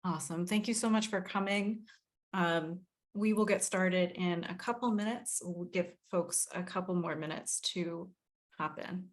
Awesome. Thank you so much for coming. We will get started in a couple minutes. We'll give folks a couple more minutes to hop in.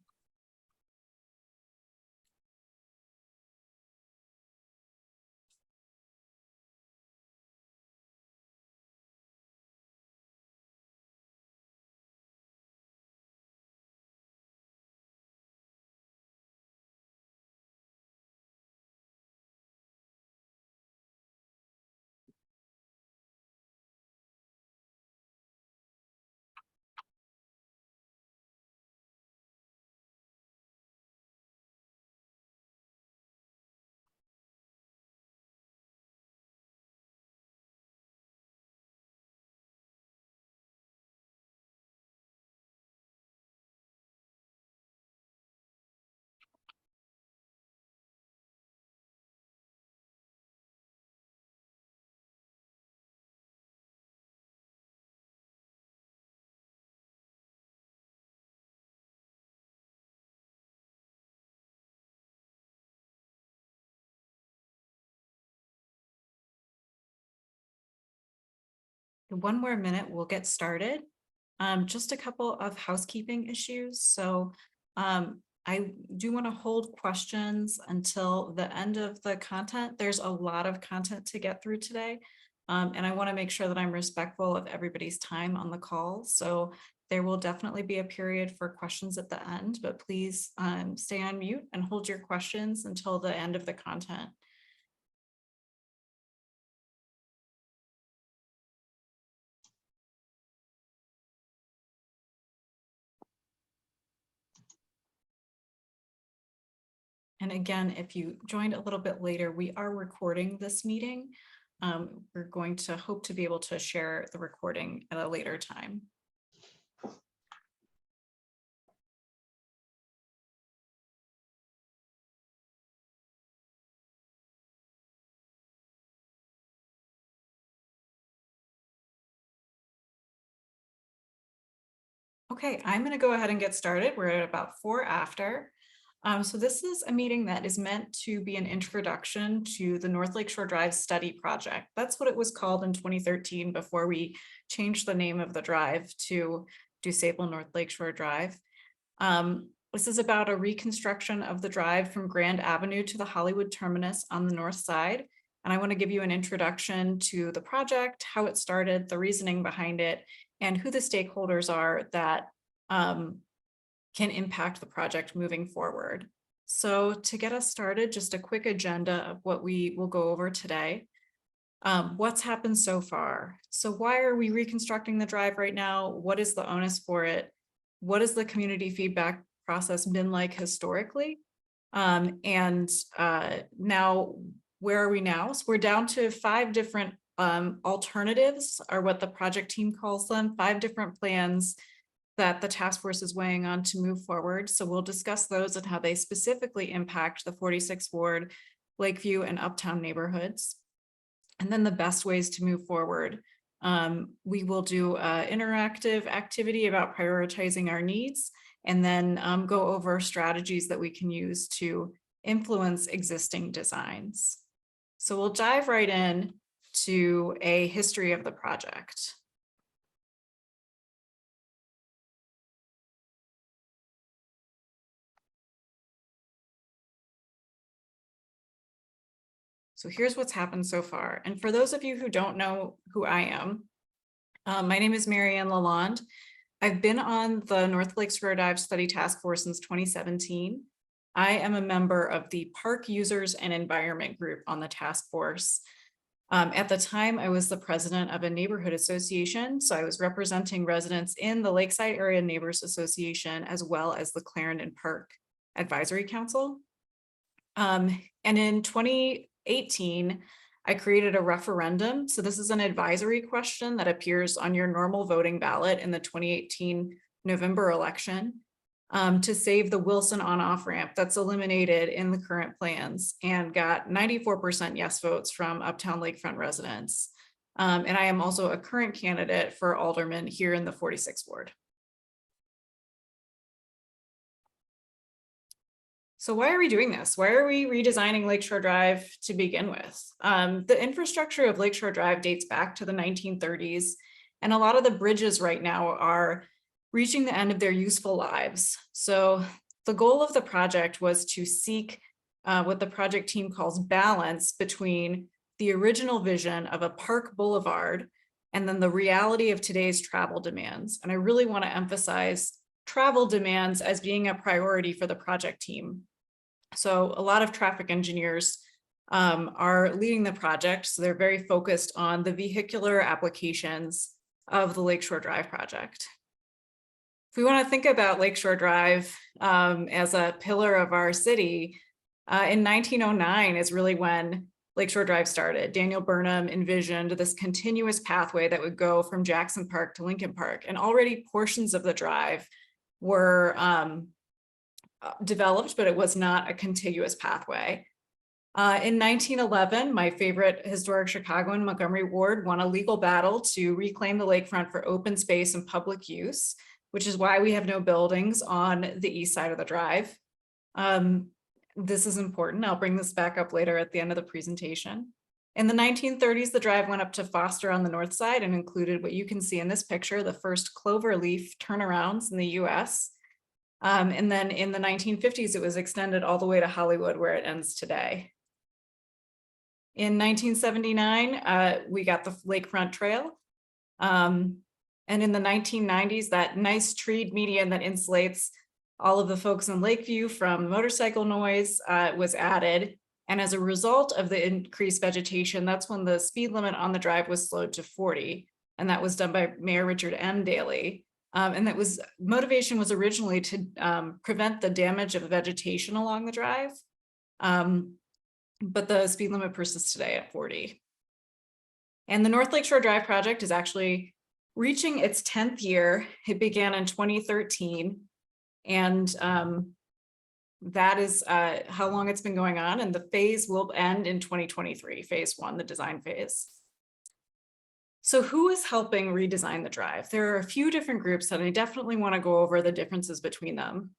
One more minute, we'll get started. Just a couple of housekeeping issues. So I do want to hold questions until the end of the content. There's a lot of content to get through today. And I want to make sure that I'm respectful of everybody's time on the call. So there will definitely be a period for questions at the end, but please stay on mute and hold your questions until the end of the content. And again, if you joined a little bit later, we are recording this meeting. We're going to hope to be able to share the recording at a later time. Okay, I'm going to go ahead and get started. We're at about 4 after. So this is a meeting that is meant to be an introduction to the North Lakeshore Drive Study Project. That's what it was called in 2013 before we changed the name of the drive to DuSable North Lakeshore Drive. This is about a reconstruction of the drive from Grand Avenue to the Hollywood terminus on the north side. And I want to give you an introduction to the project, how it started, the reasoning behind it, and who the stakeholders are that can impact the project moving forward. So to get us started, just a quick agenda of what we will go over today. What's happened so far? So why are we reconstructing the drive right now? What is the onus for it? What has the community feedback process been like historically? And now, where are we now? So we're down to 5 different alternatives, are what the project team calls them, 5 different plans that the task force is weighing on to move forward. So we'll discuss those and how they specifically impact the 46th Ward, Lakeview, and Uptown neighborhoods. And then the best ways to move forward. We will do an interactive activity about prioritizing our needs, and then go over strategies that we can use to influence existing designs. So we'll dive right in to a history of the project. So here's what's happened so far. And for those of you who don't know who I am, my name is Marianne Lalonde. I've been on the North Lakeshore Drive Study Task Force since 2017. I am a member of the Park Users and Environment Group on the task force. At the time, I was the president of a neighborhood association, so I was representing residents in the Lakeside Area Neighbors Association, as well as the Clarendon Park Advisory Council. And in 2018, I created a referendum. So this is an advisory question that appears on your normal voting ballot in the 2018 November election, to save the Wilson on-off ramp that's eliminated in the current plans, and got 94% yes votes from Uptown Lakefront residents. And I am also a current candidate for alderman here in the 46th Ward. So why are we doing this? Why are we redesigning Lakeshore Drive to begin with? The infrastructure of Lakeshore Drive dates back to the 1930s, and a lot of the bridges right now are reaching the end of their useful lives. So the goal of the project was to seek what the project team calls balance between the original vision of a park boulevard and then the reality of today's travel demands. And I really want to emphasize travel demands as being a priority for the project team. So a lot of traffic engineers are leading the project. So they're very focused on the vehicular applications of the Lakeshore Drive project. If we want to think about Lakeshore Drive as a pillar of our city, in 1909 is really when Lakeshore Drive started. Daniel Burnham envisioned this continuous pathway that would go from Jackson Park to Lincoln Park, and already portions of the drive were developed, but it was not a contiguous pathway. In 1911, my favorite historic Chicagoan, Montgomery Ward, won a legal battle to reclaim the lakefront for open space and public use, which is why we have no buildings on the east side of the drive. This is important. I'll bring this back up later at the end of the presentation. In the 1930s, the drive went up to Foster on the north side and included what you can see in this picture, the first clover leaf turnarounds in the US. And then in the 1950s, it was extended all the way to Hollywood, where it ends today. In 1979, we got the Lakefront Trail. And in the 1990s, that nice treed median that insulates all of the folks in Lakeview from motorcycle noise was added. And as a result of the increased vegetation, that's when the speed limit on the drive was slowed to 40. And that was done by Mayor Richard M. Daley. And that was motivation was originally to prevent the damage of vegetation along the drive. But the speed limit persists today at 40. And the North Lakeshore Drive project is actually reaching its 10th year. It began in 2013. And that is how long it's been going on. And the phase will end in 2023, phase one, the design phase. So who is helping redesign the drive? There are a few different groups, and I definitely want to go over the differences between them.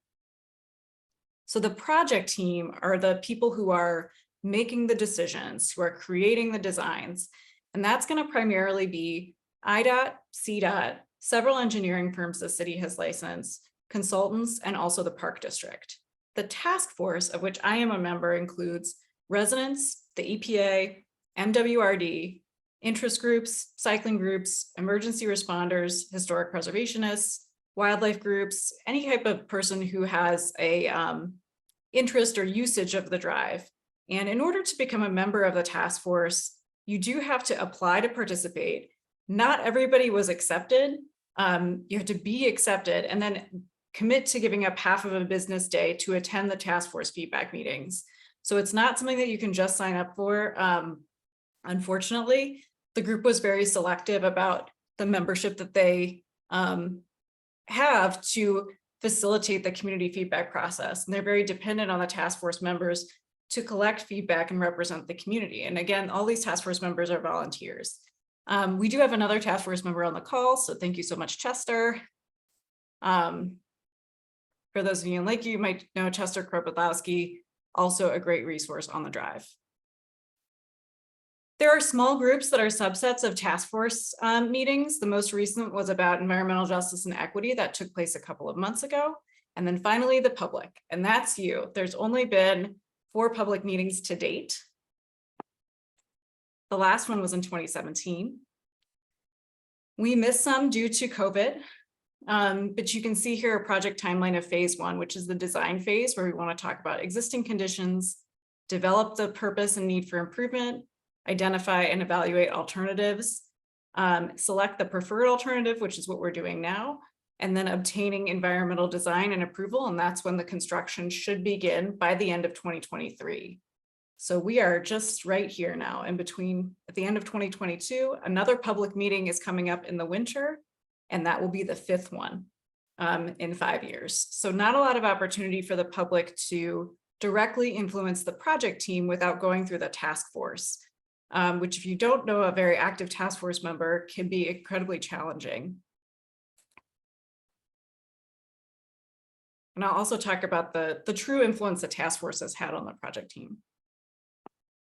So the project team are the people who are making the decisions, who are creating the designs. And that's going to primarily be IDOT, CDOT, several engineering firms the city has licensed, consultants, and also the park district. The task force, of which I am a member, includes residents, the EPA, MWRD, interest groups, cycling groups, emergency responders, historic preservationists, wildlife groups, any type of person who has a interest or usage of the drive. And in order to become a member of the task force, you do have to apply to participate. Not everybody was accepted. You have to be accepted and then commit to giving up half of a business day to attend the task force feedback meetings. So it's not something that you can just sign up for. Unfortunately, the group was very selective about the membership that they have to facilitate the community feedback process. And they're very dependent on the task force members to collect feedback and represent the community. And again, all these task force members are volunteers. We do have another task force member on the call, so thank you so much, Chester. For those of you in Lakeview, you might know Chester Kropotowski, also a great resource on the drive. There are small groups that are subsets of task force meetings. The most recent was about environmental justice and equity that took place a couple of months ago. And then finally, the public, and that's you. There's only been 4 public meetings to date. The last one was in 2017. We missed some due to COVID, but you can see here a project timeline of phase 1, which is the design phase, where we want to talk about existing conditions, develop the purpose and need for improvement, identify and evaluate alternatives, select the preferred alternative, which is what we're doing now, and then obtaining environmental design and approval. And that's when the construction should begin by the end of 2023. So we are just right here now in between. At the end of 2022, another public meeting is coming up in the winter, and that will be the 5th one in 5 years. So not a lot of opportunity for the public to directly influence the project team without going through the task force, which, if you don't know a very active task force member, can be incredibly challenging. And I'll also talk about the true influence that task force has had on the project team.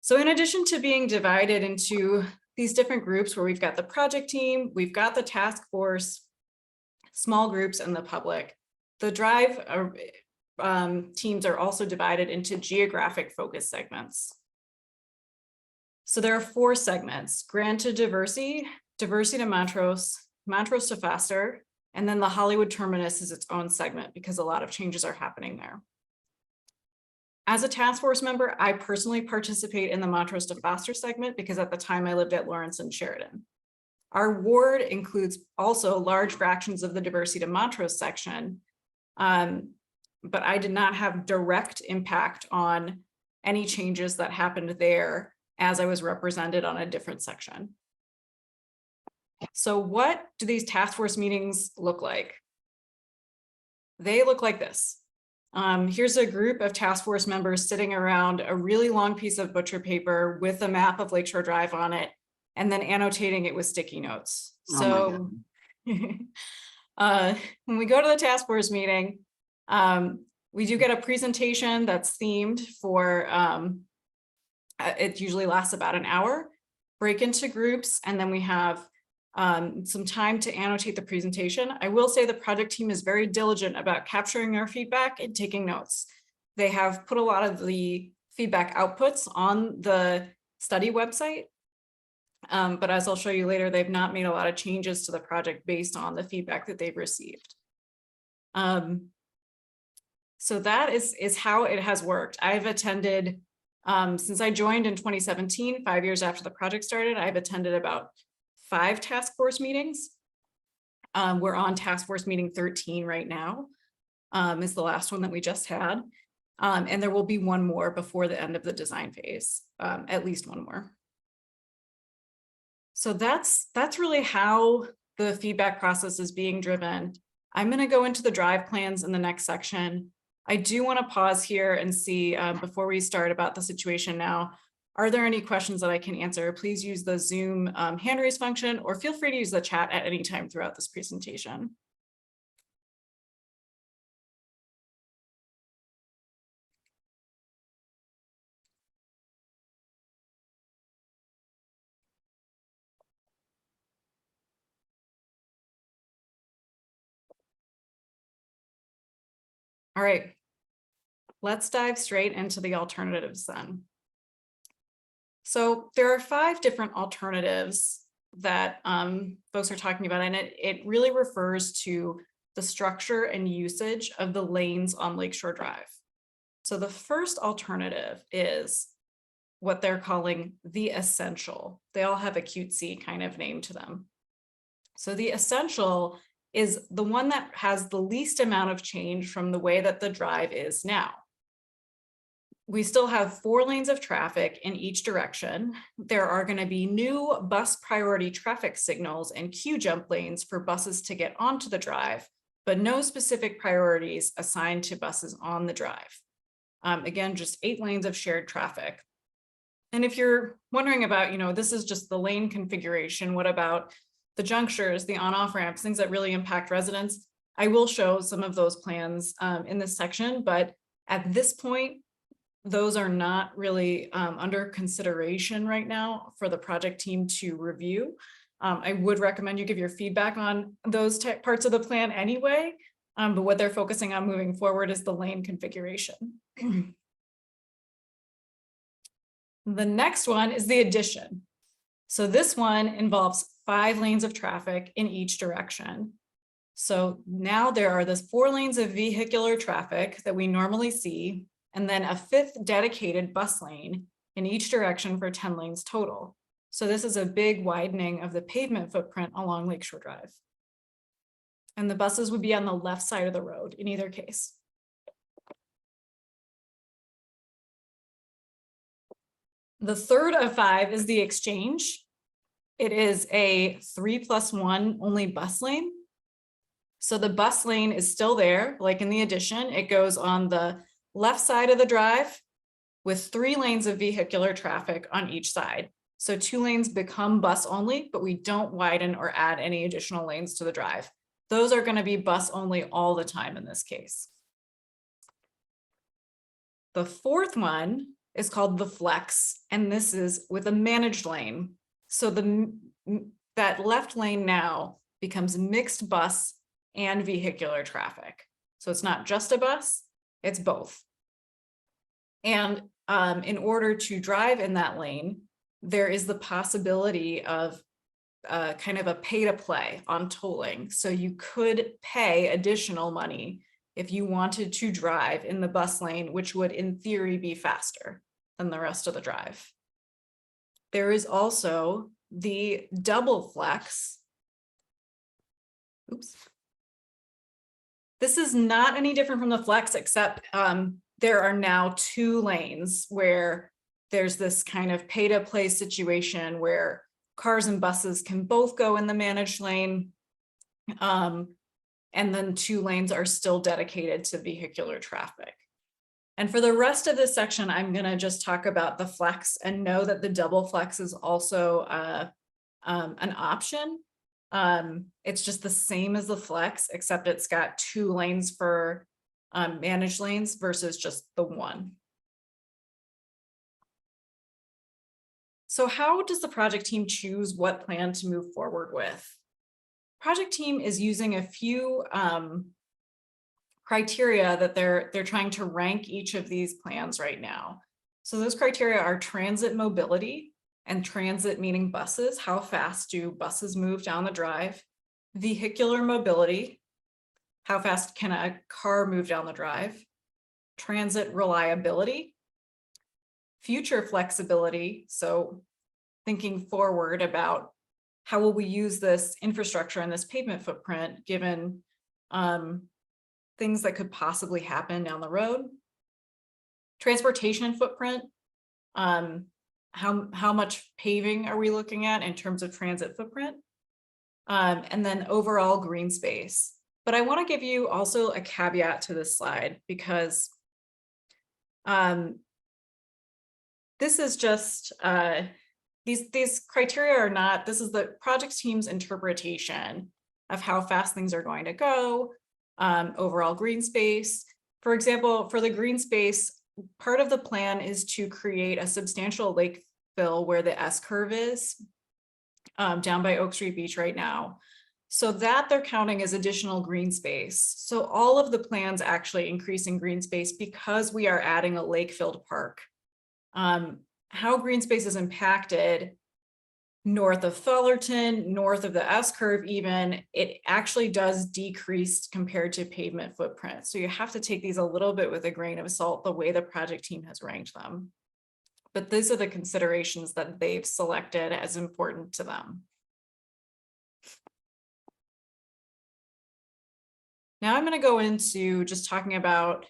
So in addition to being divided into these different groups where we've got the project team, we've got the task force, small groups, and the public, the drive teams are also divided into geographic focus segments. So there are 4 segments: Grand to Diversity, Diversity to Montrose, Montrose to Foster, and then the Hollywood Terminus is its own segment because a lot of changes are happening there. As a task force member, I personally participate in the Montrose to Foster segment because at the time I lived at Lawrence and Sheridan. Our ward includes also large fractions of the Diversity to Montrose section, but I did not have direct impact on any changes that happened there as I was represented on a different section. So what do these task force meetings look like? They look like this. Here's a group of task force members sitting around a really long piece of butcher paper with a map of Lakeshore Drive on it, and then annotating it with sticky notes. So when we go to the task force meeting, we do get a presentation that's themed for, it usually lasts about an hour, break into groups, and then we have some time to annotate the presentation. I will say the project team is very diligent about capturing our feedback and taking notes. They have put a lot of the feedback outputs on the study website, but as I'll show you later, they've not made a lot of changes to the project based on the feedback that they've received. So that is how it has worked. I've attended, since I joined in 2017, 5 years after the project started, I've attended about 5 task force meetings. We're on task force meeting 13 right now, is the last one that we just had. And there will be one more before the end of the design phase, at least one more. So that's really how the feedback process is being driven. I'm going to go into the drive plans in the next section. I do want to pause here and see before we start about the situation now. Are there any questions that I can answer? Please use the Zoom hand raise function, or feel free to use the chat at any time throughout this presentation. All right, let's dive straight into the alternatives then. So there are 5 different alternatives that folks are talking about, and it really refers to the structure and usage of the lanes on Lakeshore Drive. So the first alternative is what they're calling the essential. They all have a cutesy kind of name to them. So the essential is the one that has the least amount of change from the way that the drive is now. We still have 4 lanes of traffic in each direction. There are going to be new bus priority traffic signals and queue jump lanes for buses to get onto the drive, but no specific priorities assigned to buses on the drive. Again, just 8 lanes of shared traffic. And if you're wondering about, this is just the lane configuration, what about the junctures, the on-off ramps, things that really impact residents? I will show some of those plans in this section, but at this point, those are not really under consideration right now for the project team to review. I would recommend you give your feedback on those parts of the plan anyway, but what they're focusing on moving forward is the lane configuration. The next one is the addition. So this one involves 5 lanes of traffic in each direction. So now there are those 4 lanes of vehicular traffic that we normally see, and then a 5th dedicated bus lane in each direction for 10 lanes total. So this is a big widening of the pavement footprint along Lakeshore Drive. And the buses would be on the left side of the road in either case. The third of 5 is the exchange. It is a 3+1 only bus lane. So the bus lane is still there, like in the addition. It goes on the left side of the drive with 3 lanes of vehicular traffic on each side. So 2 lanes become bus only, but we don't widen or add any additional lanes to the drive. Those are going to be bus only all the time in this case. The fourth one is called the flex, and this is with a managed lane. So that left lane now becomes mixed bus and vehicular traffic. So it's not just a bus, it's both. And in order to drive in that lane, there is the possibility of kind of a pay to play on tolling. So you could pay additional money if you wanted to drive in the bus lane, which would in theory be faster than the rest of the drive. There is also the double flex. Oops. This is not any different from the flex, except there are now 2 lanes where there's this kind of pay to play situation where cars and buses can both go in the managed lane. And then 2 lanes are still dedicated to vehicular traffic. And for the rest of this section, I'm going to just talk about the flex and know that the double flex is also an option. It's just the same as the flex, except it's got 2 lanes for managed lanes versus just the 1. So how does the project team choose what plan to move forward with? Project team is using a few criteria that they're trying to rank each of these plans right now. So those criteria are transit mobility, and transit meaning buses. How fast do buses move down the drive? Vehicular mobility. How fast can a car move down the drive? Transit reliability. Future flexibility. So thinking forward about how will we use this infrastructure and this pavement footprint given things that could possibly happen down the road. Transportation footprint. How much paving are we looking at in terms of transit footprint? And then overall green space. But I want to give you also a caveat to this slide, because this is just these criteria are not, this is the project team's interpretation of how fast things are going to go, overall green space. For example, for the green space, part of the plan is to create a substantial lake fill where the S-curve is, down by Oak Street Beach right now. So that they're counting as additional green space. So all of the plans actually increasing green space because we are adding a lake-filled park. How green space is impacted north of Fullerton, north of the S-curve even, it actually does decrease compared to pavement footprint. So you have to take these a little bit with a grain of salt, the way the project team has ranked them. But these are the considerations that they've selected as important to them. Now I'm going to go into just talking about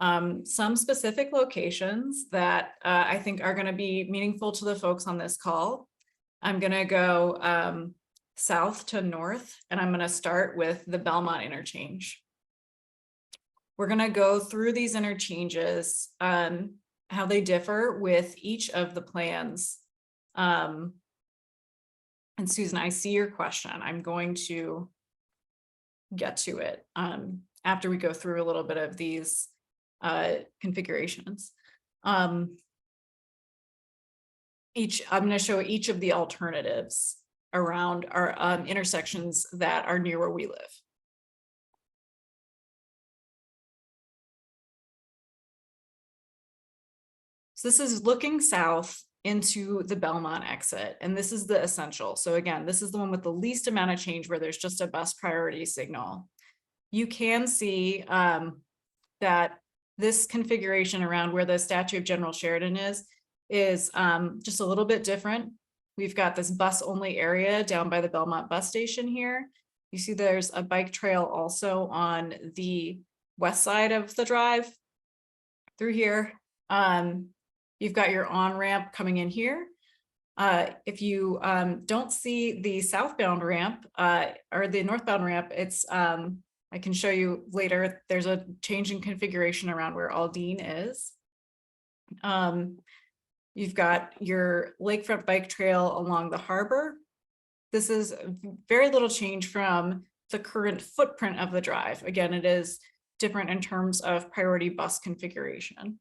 some specific locations that I think are going to be meaningful to the folks on this call. I'm going to go south to north, and I'm going to start with the Belmont interchange. We're going to go through these interchanges, how they differ with each of the plans. And Susan, I see your question. I'm going to get to it after we go through a little bit of these configurations. I'm going to show each of the alternatives around our intersections that are near where we live. So this is looking south into the Belmont exit, and this is the essential. So again, this is the one with the least amount of change where there's just a bus priority signal. You can see that this configuration around where the statue of General Sheridan is just a little bit different. We've got this bus only area down by the Belmont bus station here. You see there's a bike trail also on the west side of the drive through here. You've got your on-ramp coming in here. If you don't see the southbound ramp or the northbound ramp, it's I can show you later. There's a change in configuration around where Aldine is. You've got your lakefront bike trail along the harbor. This is very little change from the current footprint of the drive. Again, it is different in terms of priority bus configuration.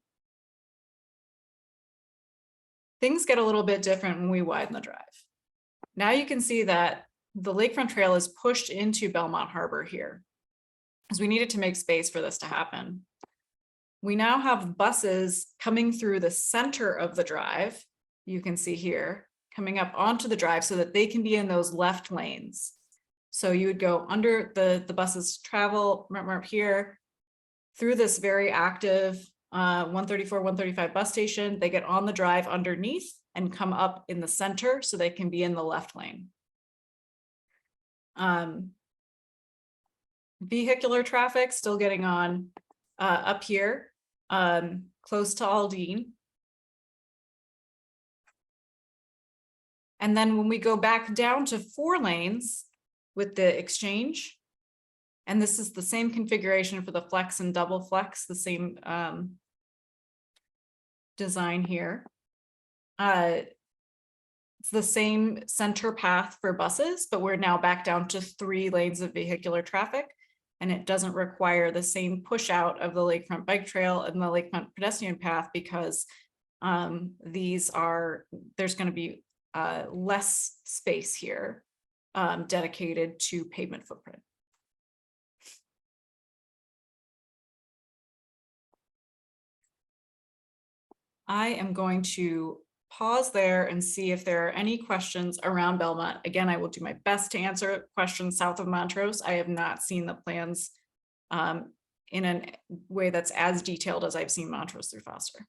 things get a little bit different when we widen the drive. Now you can see that the Lakefront Trail is pushed into Belmont Harbor here, because we needed to make space for this to happen. We now have buses coming through the center of the drive. You can see here, coming up onto the drive so that they can be in those left lanes. So you would go under the buses travel right here through this very active 134, 135 bus station. They get on the drive underneath and come up in the center so they can be in the left lane. Vehicular traffic still getting on up here, close to Aldine. And then when we go back down to 4 lanes with the exchange, and this is the same configuration for the flex and double flex, the same design here. It's the same center path for buses, but we're now back down to 3 lanes of vehicular traffic, and it doesn't require the same push out of the Lakefront Bike Trail and the Lakefront pedestrian path, because there's going to be less space here dedicated to pavement footprint. I am going to pause there and see if there are any questions around Belmont. Again, I will do my best to answer questions south of Montrose. I have not seen the plans in a way that's as detailed as I've seen Montrose through Foster.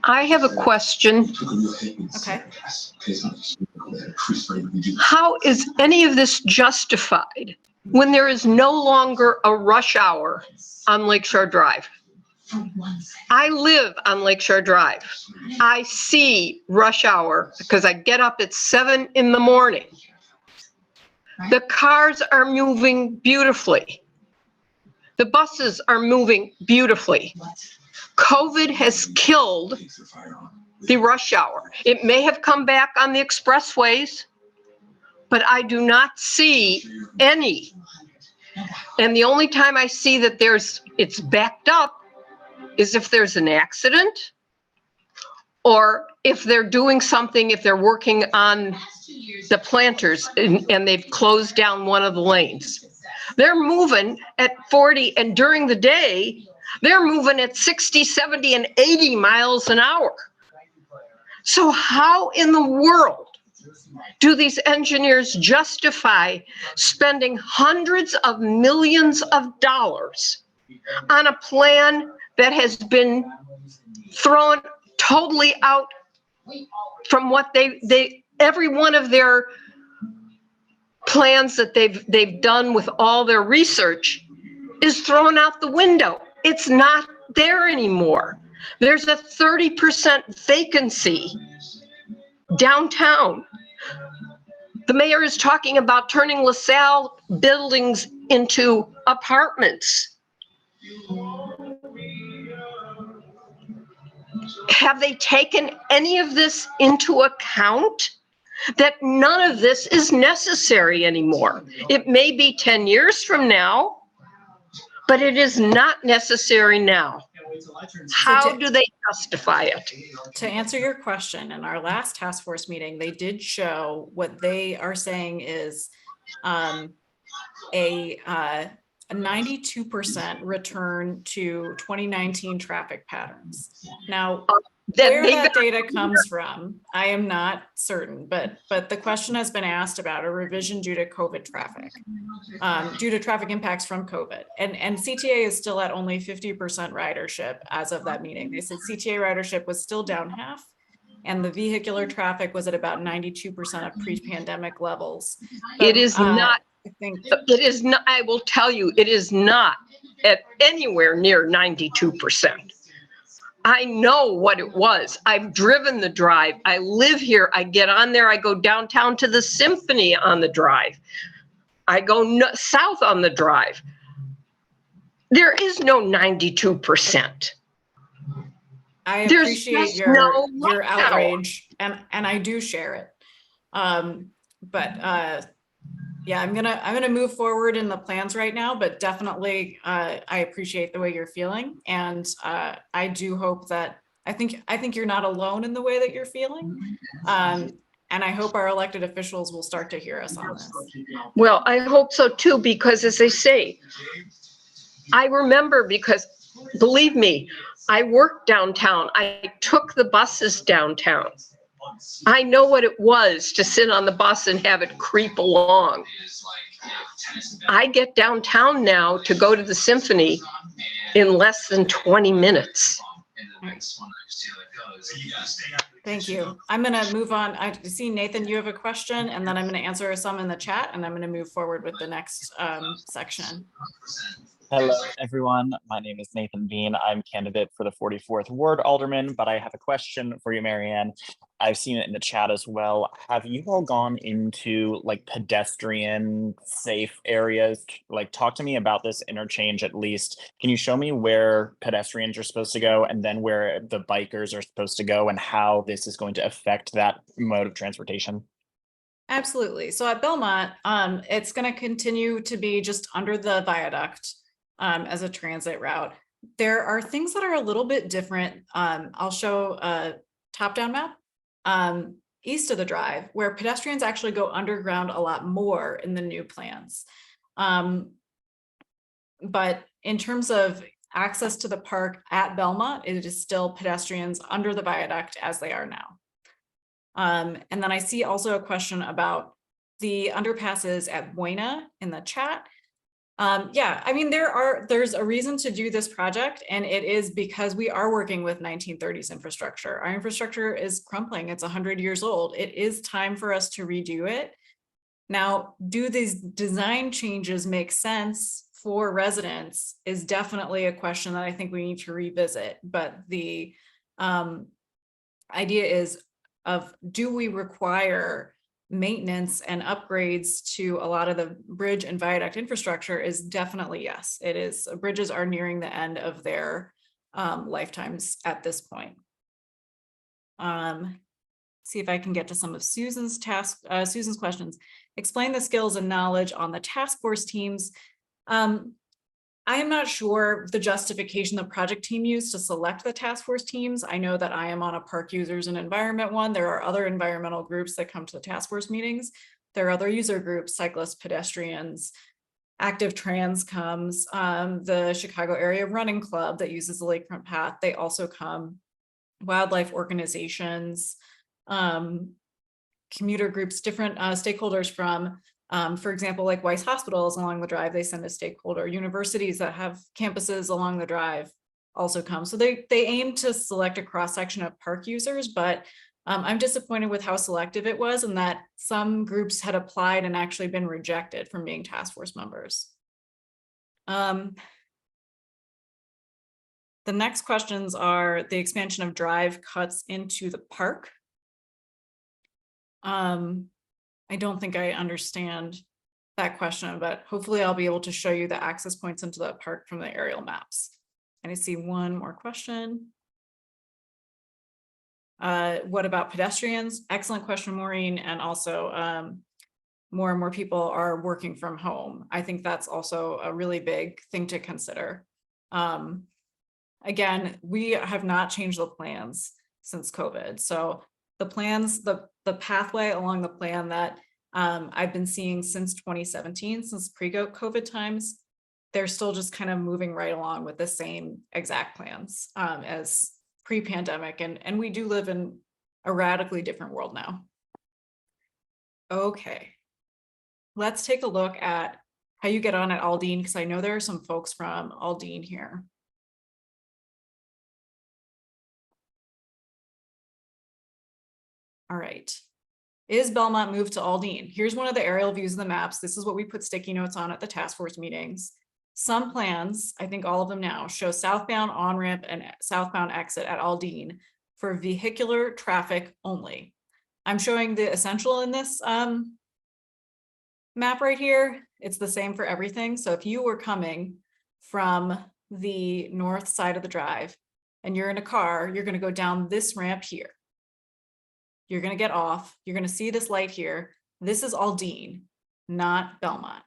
I have a question. Okay. How is any of this justified when there is no longer a rush hour on Lakeshore Drive? I live on Lakeshore Drive. I see rush hour because I get up at 7 in the morning. The cars are moving beautifully. The buses are moving beautifully. COVID has killed the rush hour. It may have come back on the expressways, but I do not see any. And the only time I see that it's backed up is if there's an accident, or if they're doing something, if they're working on the planters and they've closed down one of the lanes. They're moving at 40, and during the day, they're moving at 60, 70, and 80 miles an hour. So how in the world do these engineers justify spending hundreds of millions of dollars on a plan that has been thrown totally out from what every one of their plans that they've done with all their research is thrown out the window. It's not there anymore. There's a 30% vacancy downtown. The mayor is talking about turning LaSalle buildings into apartments. Have they taken any of this into account? That none of this is necessary anymore. It may be 10 years from now, but it is not necessary now. How do they justify it? To answer your question, in our last task force meeting, they did show what they are saying is a 92% return to 2019 traffic patterns. Now, where that data comes from, I am not certain, but the question has been asked about a revision due to COVID traffic, due to traffic impacts from COVID. And CTA is still at only 50% ridership as of that meeting. They said CTA ridership was still down half, and the vehicular traffic was at about 92% of pre-pandemic levels. But, it is not. It is not. I will tell you, it is not at anywhere near 92%. I know what it was. I've driven the drive. I live here. I get on there. I go downtown to the Symphony on the drive. I go south on the drive. There is no 92%. I appreciate your outrage. and I do share it. Yeah, I'm gonna move forward in the plans right now, but definitely I appreciate the way you're feeling, and I do hope that I think you're not alone in the way that you're feeling, and I hope our elected officials will start to hear us on this. Well, I hope so too, because as they say, I remember, because believe me, I worked downtown. I took the buses downtown. I know what it was to sit on the bus and have it creep along. I get downtown now to go to the symphony in less than 20 minutes. Thank you. I'm going to move on. I see, Nathan, you have a question, and then I'm going to answer some in the chat, and I'm going to move forward with the next section. Hello, everyone. My name is Nathan Bean. I'm candidate for the 44th Ward Alderman, but I have a question for you, Marianne. I've seen it in the chat as well. Have you all gone into like pedestrian safe areas? Like, talk to me about this interchange at least. Can you show me where pedestrians are supposed to go and then where the bikers are supposed to go and how this is going to affect that mode of transportation? Absolutely. So at Belmont, it's going to continue to be just under the viaduct as a transit route. There are things that are a little bit different. I'll show a top-down map east of the drive, where pedestrians actually go underground a lot more in the new plans. But in terms of access to the park at Belmont, it is still pedestrians under the viaduct as they are now. And then I see also a question about the underpasses at Buena in the chat. Yeah, I mean, there's a reason to do this project, and it is because we are working with 1930s infrastructure. Our infrastructure is crumbling. It's 100 years old. It is time for us to redo it. Now, do these design changes make sense for residents is definitely a question that I think we need to revisit. But the idea is do we require maintenance and upgrades to a lot of the bridge and viaduct infrastructure is definitely yes. It is. Bridges are nearing the end of their lifetimes at this point. See if I can get to some of Susan's questions. Explain the skills and knowledge on the task force teams. I am not sure the justification the project team used to select the task force teams. I know that I am on a park users and environment one. There are other environmental groups that come to the task force meetings. There are other user groups, cyclists, pedestrians, Active Trans comes, the Chicago Area Running Club that uses the Lakefront Path. They also come, wildlife organizations, commuter groups, different stakeholders from, for example, like Weiss Hospitals along the drive, they send a stakeholder. Universities that have campuses along the drive also come. So they aim to select a cross section of park users, but I'm disappointed with how selective it was and that some groups had applied and actually been rejected from being task force members. The next questions are the expansion of drive cuts into the park. I don't think I understand that question, but hopefully I'll be able to show you the access points into the park from the aerial maps. And I see one more question. What about pedestrians? Excellent question, Maureen. And also more and more people are working from home. I think that's also a really big thing to consider. Again, we have not changed the plans since COVID. So the plans, the pathway along the plan that I've been seeing since 2017, since pre-COVID times, they're still just kind of moving right along with the same exact plans as pre-pandemic. And we do live in a radically different world now. Okay, let's take a look at how you get on at Aldine, because I know there are some folks from Aldine here. All right. Is Belmont moved to Aldine? Here's one of the aerial views of the maps. This is what we put sticky notes on at the task force meetings. Some plans, I think all of them now, show southbound on-ramp and southbound exit at Aldine for vehicular traffic only. I'm showing the essential in this map right here. It's the same for everything. So if you were coming from the north side of the drive and you're in a car, you're going to go down this ramp here. you're gonna get off, you're gonna see this light here. This is Aldine, not Belmont.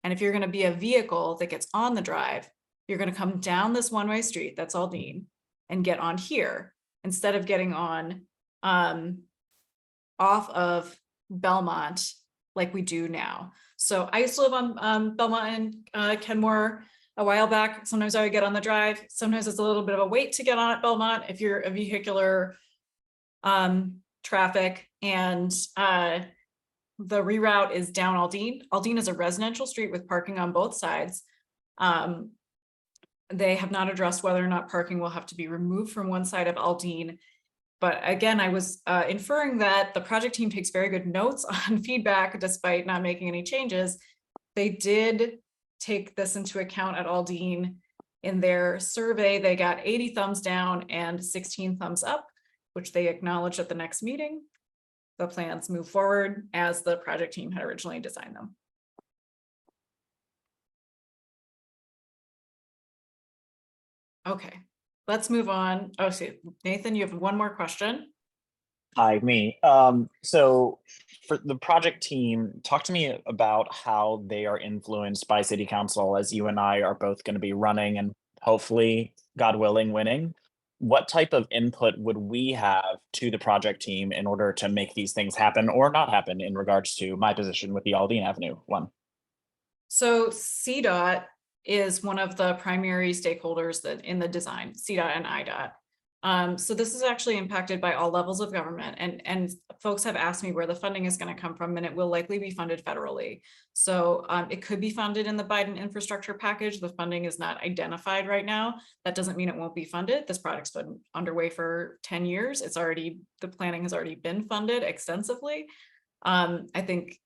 And if you're gonna be a vehicle that gets on the drive, you're gonna come down this one-way street, that's Aldine, and get on here, instead of getting on off of Belmont like we do now. So I used to live on Belmont and Kenmore a while back. Sometimes I would get on the drive. Sometimes it's a little bit of a wait to get on at Belmont if you're a vehicular traffic. And the reroute is down Aldine. Aldine is a residential street with parking on both sides. They have not addressed whether or not parking will have to be removed from one side of Aldine. But again, I was inferring that the project team takes very good notes on feedback despite not making any changes. They did take this into account at Aldine. In their survey, they got 80 thumbs down and 16 thumbs up, which they acknowledged at the next meeting. The plans move forward as the project team had originally designed them. Okay, let's move on. Oh, see, Nathan, you have one more question. Hi, me. So for the project team, talk to me about how they are influenced by city council, as you and I are both going to be running and hopefully, God willing, winning. What type of input would we have to the project team in order to make these things happen or not happen in regards to my position with the Aldine Avenue one? So CDOT is one of the primary stakeholders that in the design, CDOT and IDOT. So this is actually impacted by all levels of government, and folks have asked me where the funding is going to come from, and it will likely be funded federally. So it could be funded in the Biden infrastructure package. The funding is not identified right now. That doesn't mean it won't be funded. This project's been underway for 10 years. It's already, the planning has already been funded extensively. I think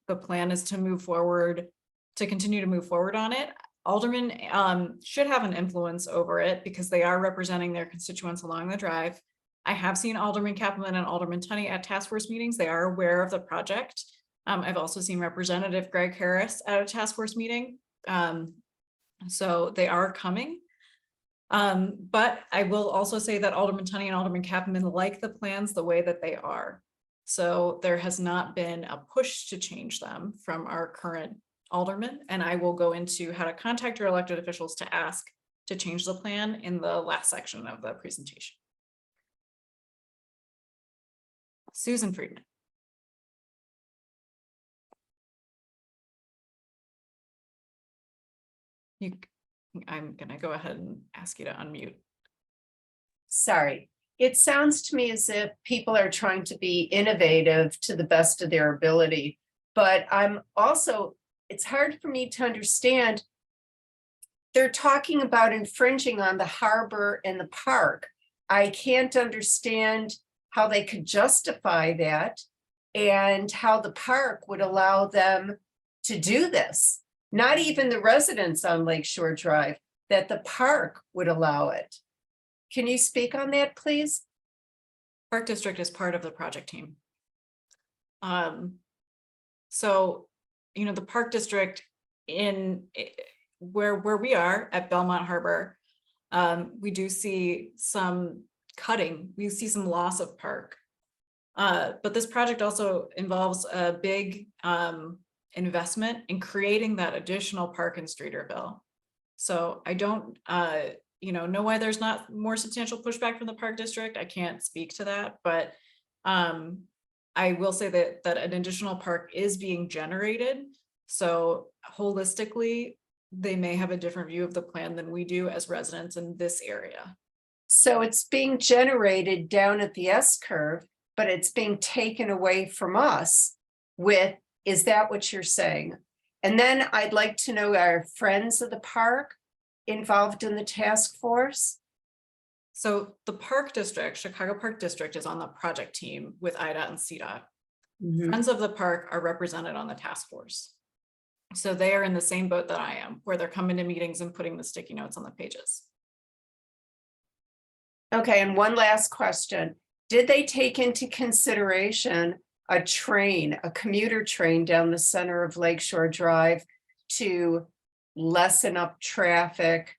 the plan is to move forward, to continue to move forward on it. Aldermen should have an influence over it because they are representing their constituents along the drive. I have seen Alderman Kappelman and Alderman Tunney at task force meetings. They are aware of the project. I've also seen Representative Greg Harris at a task force meeting. So they are coming. But I will also say that Alderman Tunney and Alderman Kappelman like the plans the way that they are. So there has not been a push to change them from our current alderman, and I will go into how to contact your elected officials to ask to change the plan in the last section of the presentation. Susan Friedman. I'm gonna go ahead and ask you to unmute. Sorry. It sounds to me as if people are trying to be innovative to the best of their ability, but I'm also, it's hard for me to understand. They're talking about infringing on the harbor and the park. I can't understand how they could justify that and how the park would allow them to do this. Not even the residents on Lakeshore Drive, that the park would allow it. Can you speak on that, please? Park District is part of the project team. So, you know, the Park District in where we are at Belmont Harbor, we do see some cutting. We see some loss of park. But this project also involves a big investment in creating that additional park in Streeterville. So I don't, know why there's not more substantial pushback from the Park District. I can't speak to that, but I will say that an additional park is being generated. So holistically, they may have a different view of the plan than we do as residents in this area. So it's being generated down at the S curve, but it's being taken away from us with, is that what you're saying? And then I'd like to know, are friends of the park involved in the task force? So the Park District, Chicago Park District, is on the project team with IDOT and CDOT. Mhm. Friends of the park are represented on the task force. So they are in the same boat that I am, where they're coming to meetings and putting the sticky notes on the pages. Okay, and one last question. Did they take into consideration a train, a commuter train down the center of Lakeshore Drive to lessen up traffic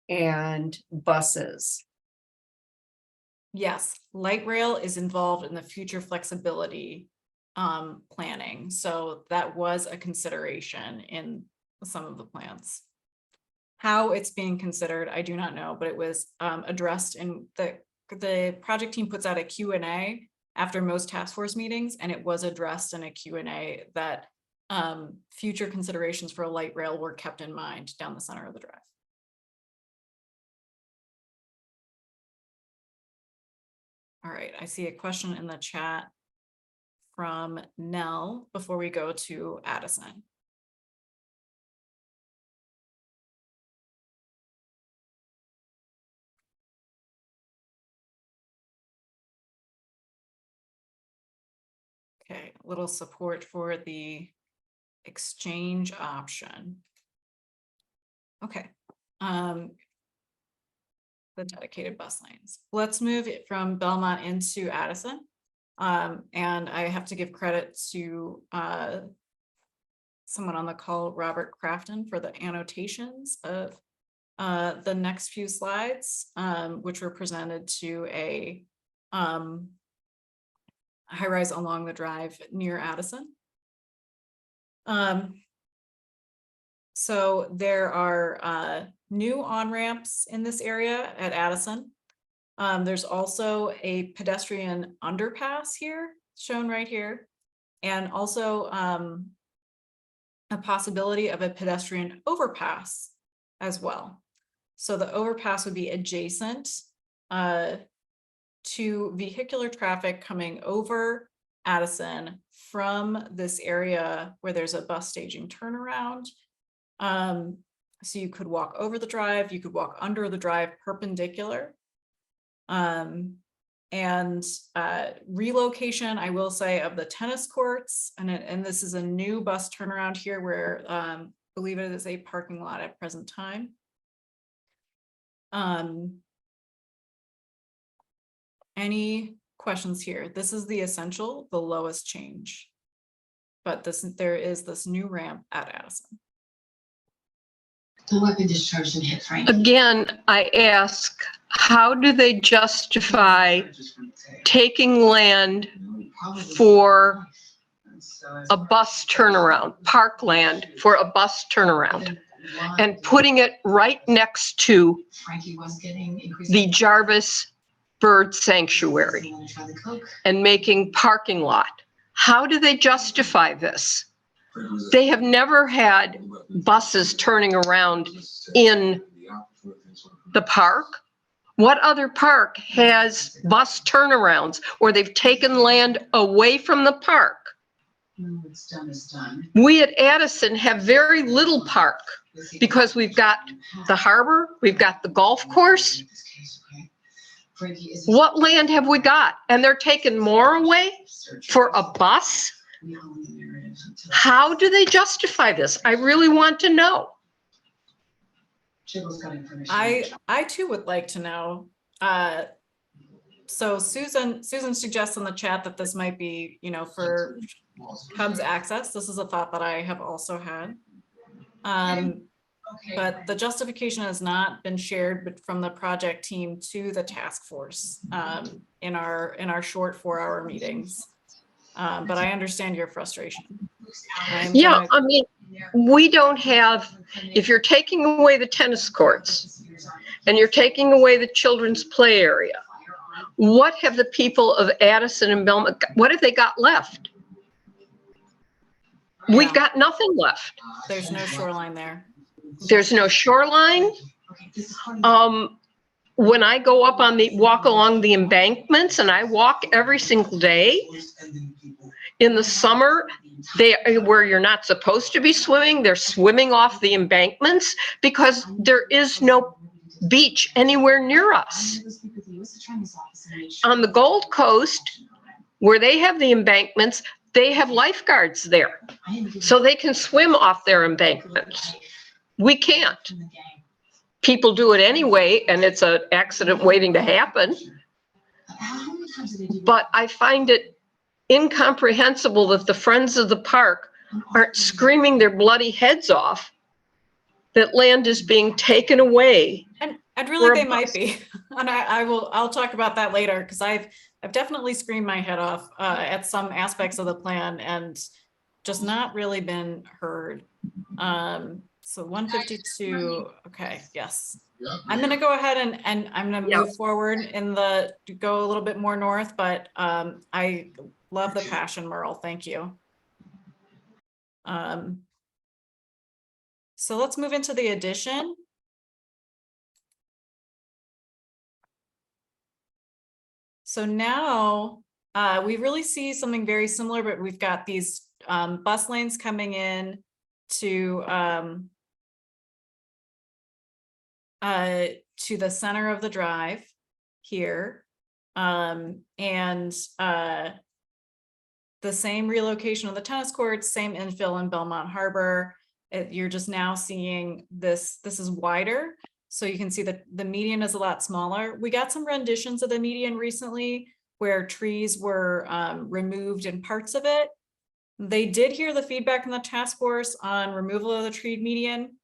and buses? Yes, light rail is involved in the future flexibility planning. So that was a consideration in some of the plans. How it's being considered, I do not know, but it was addressed in the project team puts out a Q&A after most task force meetings, and it was addressed in a Q&A that future considerations for a light rail were kept in mind down the center of the drive. All right, I see a question in the chat from Nell before we go to Addison. Okay, a little support for the exchange option. Okay. The dedicated bus lanes. Let's move it from Belmont into Addison. And I have to give credit to someone on the call, Robert Crafton, for the annotations of the next few slides, which were presented to a high-rise along the drive near Addison. So there are new on-ramps in this area at Addison. There's also a pedestrian underpass here, shown right here, and also a possibility of a pedestrian overpass as well. So the overpass would be adjacent to vehicular traffic coming over Addison from this area where there's a bus staging turnaround. So you could walk over the drive, you could walk under the drive perpendicular. And relocation, I will say, of the tennis courts, and this is a new bus turnaround here where I believe it is a parking lot at present time. Any questions here? This is the essential, the lowest change, but there is this new ramp at Addison. The weapon discharged and hit Frankie. Again, I ask, how do they justify taking land for a bus turnaround, parkland for a bus turnaround, and putting it right next to the Jarvis Bird Sanctuary and making parking lot? How do they justify this? They have never had buses turning around in the park. What other park has bus turnarounds or they've taken land away from the park? It's done is done. We at Addison have very little park because we've got the harbor, we've got the golf course. What land have we got? And they're taking more away for a bus? How do they justify this? I really want to know. I too would like to know. So Susan suggests in the chat that this might be, for Hub's access. This is a thought that I have also had. But the justification has not been shared from the project team to the task force in our short 4-hour meetings. But I understand your frustration. Yeah, I mean, we don't have, if you're taking away the tennis courts and you're taking away the children's play area, what have the people of Addison and Belmont, what have they got left? We've got nothing left. There's no shoreline there. There's no shoreline. When I go up on walk along the embankments, and I walk every single day, in the summer, where you're not supposed to be swimming, they're swimming off the embankments because there is no beach anywhere near us. On the Gold Coast, where they have the embankments, they have lifeguards there, so they can swim off their embankments. We can't. People do it anyway, and it's an accident waiting to happen. But I find it incomprehensible that the Friends of the Park aren't screaming their bloody heads off that land is being taken away I'd feel or like a they might bus. be, and I'll talk about that later, because I've definitely screamed my head off at some aspects of the plan and just not really been heard. So 152, okay, yes. I'm gonna go ahead and I'm gonna Yeah. move forward to go a little bit more north, but I love the passion, Merle, thank you. So let's move into the addition. So now we really see something very similar, but we've got these bus lanes coming in to the center of the drive here. And the same relocation of the tennis courts, same infill in Belmont Harbor. You're just now seeing this is wider. So you can see that the median is a lot smaller. We got some renditions of the median recently where trees were removed in parts of it. They did hear the feedback from the task force on removal of the tree median.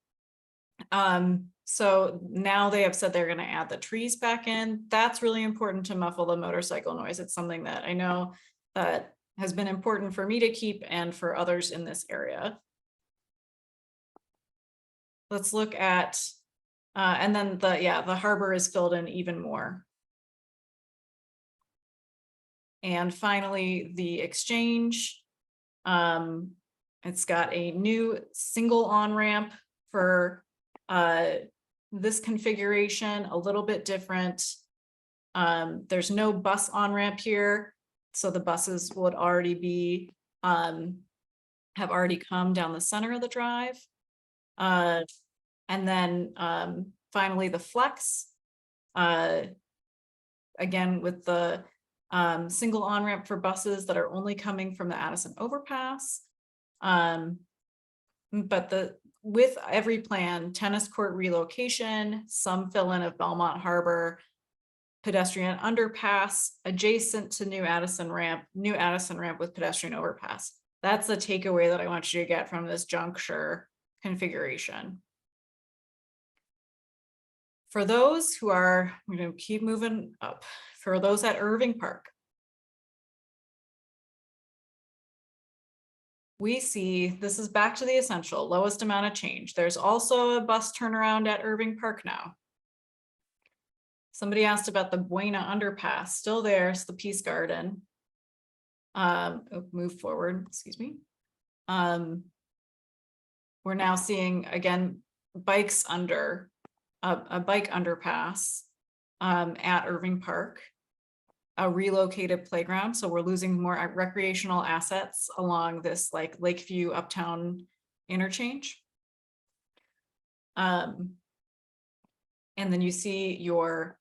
So now they have said they're going to add the trees back in. That's really important to muffle the motorcycle noise. It's something that I know that has been important for me to keep and for others in this area. Let's look at, and then the harbor is filled in even more. And finally, the exchange. It's got a new single on-ramp for this configuration, a little bit different. There's no bus on-ramp here, so the buses would already be have already come down the center of the drive. And then finally the flex, again with the single on-ramp for buses that are only coming from the Addison overpass. But with every plan, tennis court relocation, some fill-in of Belmont Harbor, pedestrian underpass adjacent to new Addison ramp with pedestrian overpass. That's the takeaway that I want you to get from this juncture configuration. For those who are, we're going to keep moving up. For those at Irving Park, we see this is back to the essential, lowest amount of change. There's also a bus turnaround at Irving Park now. Somebody asked about the Buena underpass, still there, it's the Peace Garden. Move forward, excuse me. We're now seeing, again, bikes under, a bike underpass at Irving Park. A relocated playground, so we're losing more recreational assets along this like Lakeview Uptown interchange. And then you see your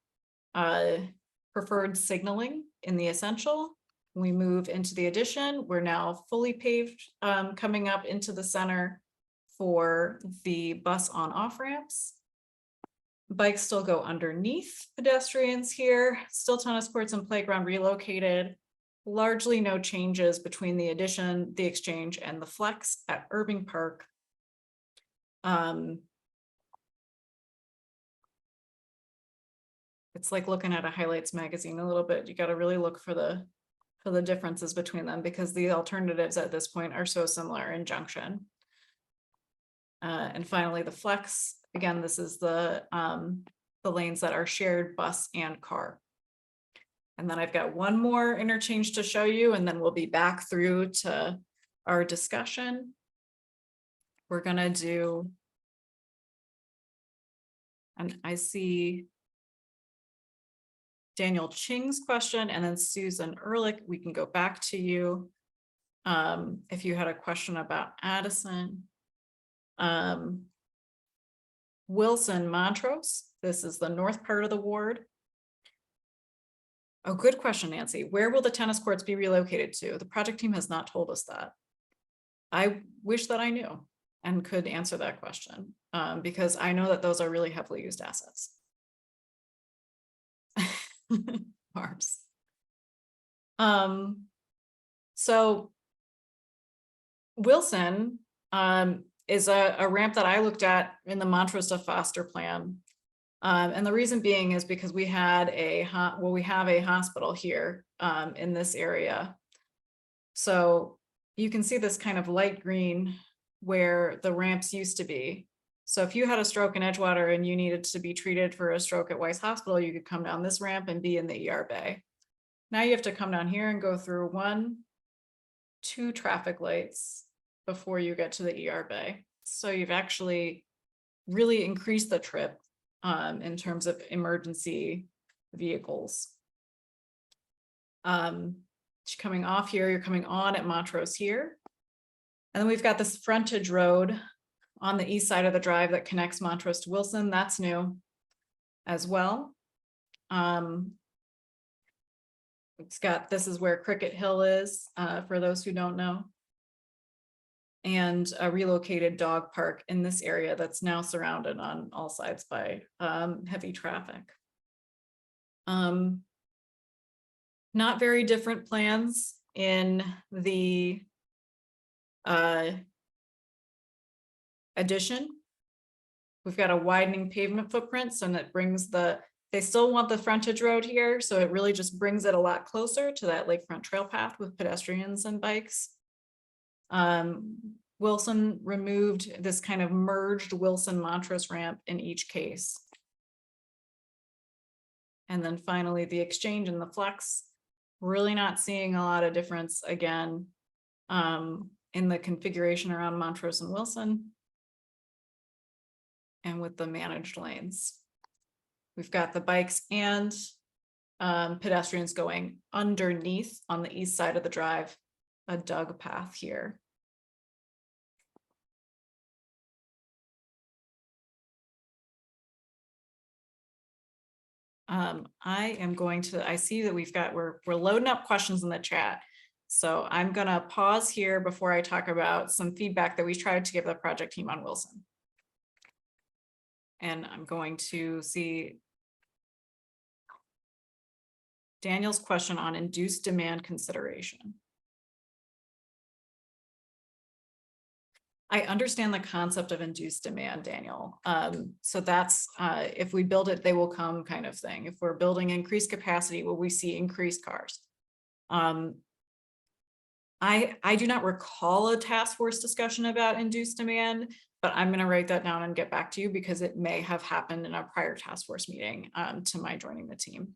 preferred signaling in the essential. We move into the addition. We're now fully paved coming up into the center for the bus on off ramps. Bikes still go underneath pedestrians here, still tennis courts and playground relocated. Largely no changes between the addition, the exchange, and the flex at Irving Park. It's like looking at a highlights magazine a little bit. You got to really look for the differences between them because the alternatives at this point are so similar in junction. And finally, the flex. Again, this is the lanes that are shared bus and car. And then I've got one more interchange to show you, and then we'll be back through to our discussion. We're gonna do, and I see Daniel Ching's question and then Susan Ehrlich, we can go back to you. If you had a question about Addison. Wilson Montrose, this is the north part of the ward. Oh, good question, Nancy. Where will the tennis courts be relocated to? The project team has not told us that. I wish that I knew and could answer that question because I know that those are really heavily used assets. Arms. So Wilson is a ramp that I looked at in the Montrose to Foster plan And the reason being is because we had we have a hospital here in this area. So you can see this kind of light green where the ramps used to be. So if you had a stroke in Edgewater and you needed to be treated for a stroke at Weiss Hospital, you could come down this ramp and be in the ER bay. Now you have to come down here and go through 2 traffic lights before you get to the ER bay. So you've actually really increased the trip in terms of emergency vehicles. Coming off here, you're coming on at Montrose here. And then we've got this frontage road on the east side of the drive that connects Montrose to Wilson. That's new as well. This is where Cricket Hill is, for those who don't know. And a relocated dog park in this area that's now surrounded on all sides by heavy traffic. Not very different plans in the addition. We've got a widening pavement footprint, so that brings they still want the frontage road here, so it really just brings it a lot closer to that lakefront trail path with pedestrians and bikes. Wilson removed this kind of merged Wilson Montrose ramp in each case. And then finally, the exchange and the flex, really not seeing a lot of difference again in the configuration around Montrose and Wilson. And with the managed lanes. We've got the bikes and pedestrians going underneath on the east side of the drive, a dug path here. I see that we're loading up questions in the chat. So I'm gonna pause here before I talk about some feedback that we tried to give the project team on Wilson. And I'm going to see Daniel's question on induced demand consideration. I understand the concept of induced demand, Daniel. So that's if we build it, they will come kind of thing. If we're building increased capacity, will we see increased cars? I do not recall a task force discussion about induced demand, but I'm going to write that down and get back to you because it may have happened in a prior task force meeting to my joining the team.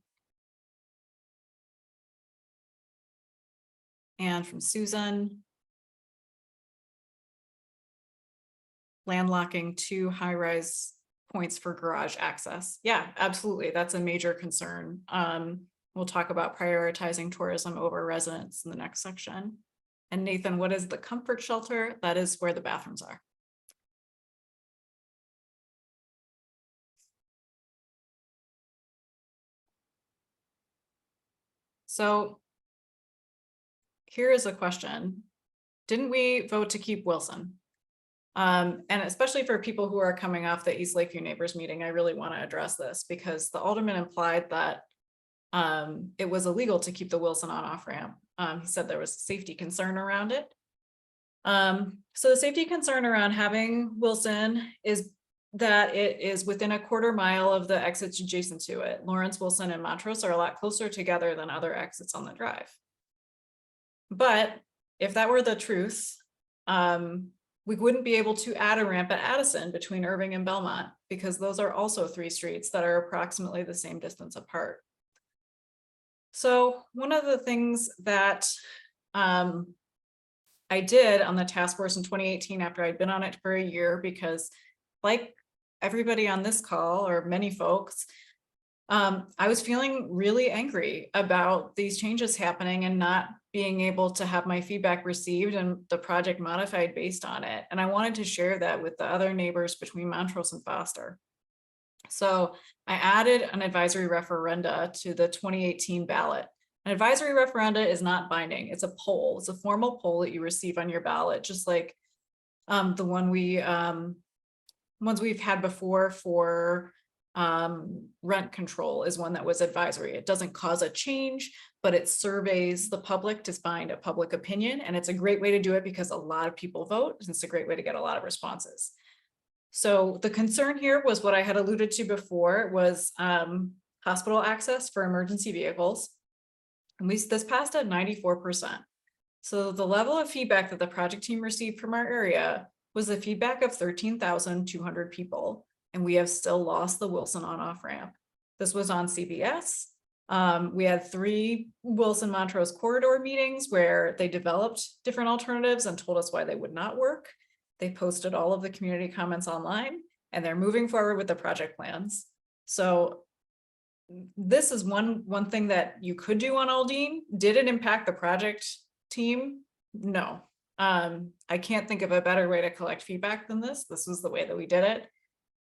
And from Susan, landlocking 2 high-rise points for garage access. Yeah, absolutely. That's a major concern. We'll talk about prioritizing tourism over residents in the next section. And Nathan, what is the comfort shelter? That is where the bathrooms are. So here is a question. Didn't we vote to keep Wilson? And especially for people who are coming off the East Lakeview Neighbors meeting, I really want to address this because the alderman implied that it was illegal to keep the Wilson on-off ramp. He said there was a safety concern around it. So the safety concern around having Wilson is that it is within a quarter mile of the exits adjacent to it. Lawrence, Wilson, and Montrose are a lot closer together than other exits on the drive. But if that were the truth, we wouldn't be able to add a ramp at Addison between Irving and Belmont because those are also 3 streets that are approximately the same distance apart. So one of the things that I did on the task force in 2018 after I'd been on it for a year, because like everybody on this call or many folks, I was feeling really angry about these changes happening and not being able to have my feedback received and the project modified based on it. And I wanted to share that with the other neighbors between Montrose and Foster. So I added an advisory referenda to the 2018 ballot. An advisory referenda is not binding. It's a poll. It's a formal poll that you receive on your ballot, just like the one ones we've had before for rent control is one that was advisory. It doesn't cause a change, but it surveys the public to find a public opinion. And it's a great way to do it because a lot of people vote. And it's a great way to get a lot of responses. So the concern here was what I had alluded to before was hospital access for emergency vehicles. And this passed at 94%. So the level of feedback that the project team received from our area was the feedback of 13,200 people. And we have still lost the Wilson on-off ramp. This was on CBS. We had 3 Wilson Montrose corridor meetings where they developed different alternatives and told us why they would not work. They posted all of the community comments online and they're moving forward with the project plans. So this is one thing that you could do on Aldine. Did it impact the project team? No. I can't think of a better way to collect feedback than this. This was the way that we did it.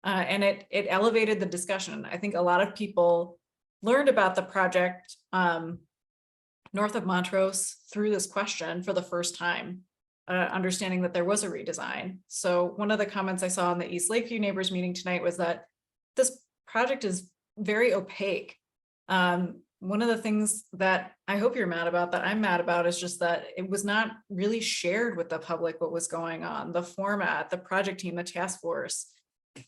And it elevated the discussion. I think a lot of people learned about the project north of Montrose through this question for the first time, understanding that there was a redesign. So one of the comments I saw in the East Lakeview neighbors meeting tonight was that this project is very opaque. One of the things that I hope you're mad about, that I'm mad about, is just that it was not really shared with the public what was going on, the format, the project team, the task force.